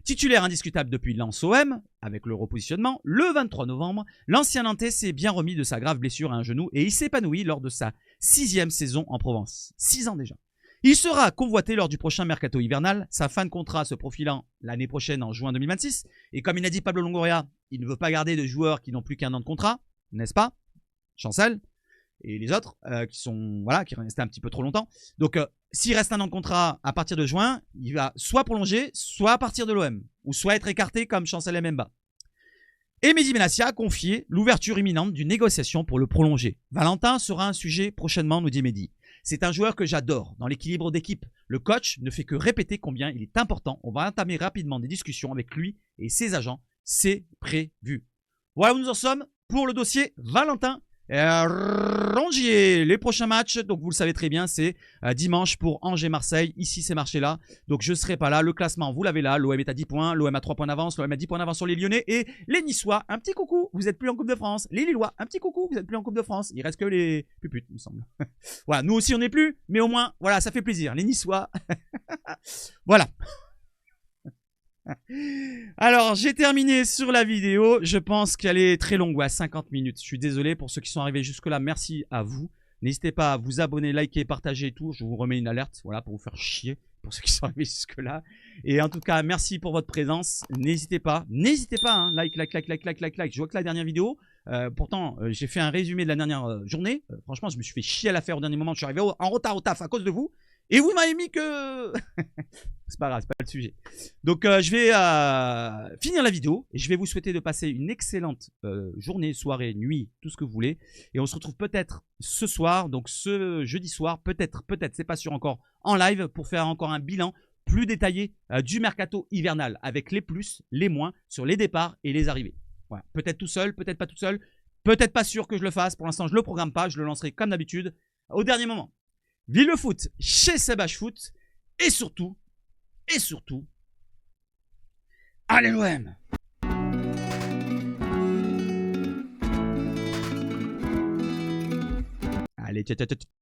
Titulaire indiscutable depuis Lens OM, avec le repositionnement, le 23 novembre, l'ancien Nantais s'est bien remis de sa grave blessure à un genou et il s'épanouit lors de sa 6e saison en Provence. 6 ans déjà. Il sera convoité lors du prochain mercato hivernal, sa fin de contrat se profilant l'année prochaine en juin 2026. Et comme il a dit Pablo Longoria, il ne veut pas garder de joueurs qui n'ont plus qu'un an de contrat, n'est-ce pas? Chancel et les autres qui restent un petit peu trop longtemps. Donc s'il reste un an de contrat à partir de juin, il va soit prolonger, soit partir de l'OM, ou soit être écarté comme Chancel Mbemba. Et Mehdi Benassia a confié l'ouverture imminente d'une négociation pour le prolonger. Valentin sera un sujet prochainement, nous dit Mehdi. C'est un joueur que j'adore. Dans l'équilibre d'équipe, le coach ne fait que répéter combien il est important. On va entamer rapidement des discussions avec lui et ses agents. C'est prévu. Voilà où nous en sommes pour le dossier Valentin Rongier. Les prochains matchs, donc vous le savez très bien, c'est dimanche pour Angers-Marseille. Ici, ces marchés-là. Donc je ne serai pas là. Le classement, vous l'avez là. L'OM est à 10 points. L'OM a 3 points d'avance. L'OM a 10 points d'avance sur les Lyonnais. Et les Niçois, un petit coucou. Vous n'êtes plus en Coupe de France. Les Lillois, un petit coucou. Vous n'êtes plus en Coupe de France. Il reste que les puputes, il me semble. Voilà, nous aussi, on n'est plus. Mais au moins, voilà, ça fait plaisir. Les Niçois. Voilà. Alors, j'ai terminé sur la vidéo. Je pense qu'elle est très longue, ouais, 50 minutes. Je suis désolé pour ceux qui sont arrivés jusque-là. Merci à vous. N'hésitez pas à vous abonner, liker, partager et tout. Je vous remets une alerte, voilà, pour vous faire chier, pour ceux qui sont arrivés jusque-là. Et en tout cas, merci pour votre présence. N'hésitez pas, hein, like. Je vois que la dernière vidéo, pourtant, j'ai fait un résumé de la dernière journée. Franchement, je me suis fait chier à la faire au dernier moment. Je suis arrivé en retard au taf à cause de vous. Et vous m'avez mis que... C'est pas grave, c'est pas le sujet. Donc je vais finir la vidéo et je vais vous souhaiter de passer une excellente journée, soirée, nuit, tout ce que vous voulez. Et on se retrouve peut-être ce soir, donc ce jeudi soir, peut-être, c'est pas sûr encore, en live pour faire encore un bilan plus détaillé du mercato hivernal avec les plus, les moins sur les départs et les arrivées. Voilà. Peut-être tout seul, peut-être pas tout seul, peut-être pas sûr que je le fasse. Pour l'instant, je le programme pas, je le lancerai comme d'habitude au dernier moment. Vive le foot chez Sebache Foot et surtout, allez l'OM! Allez,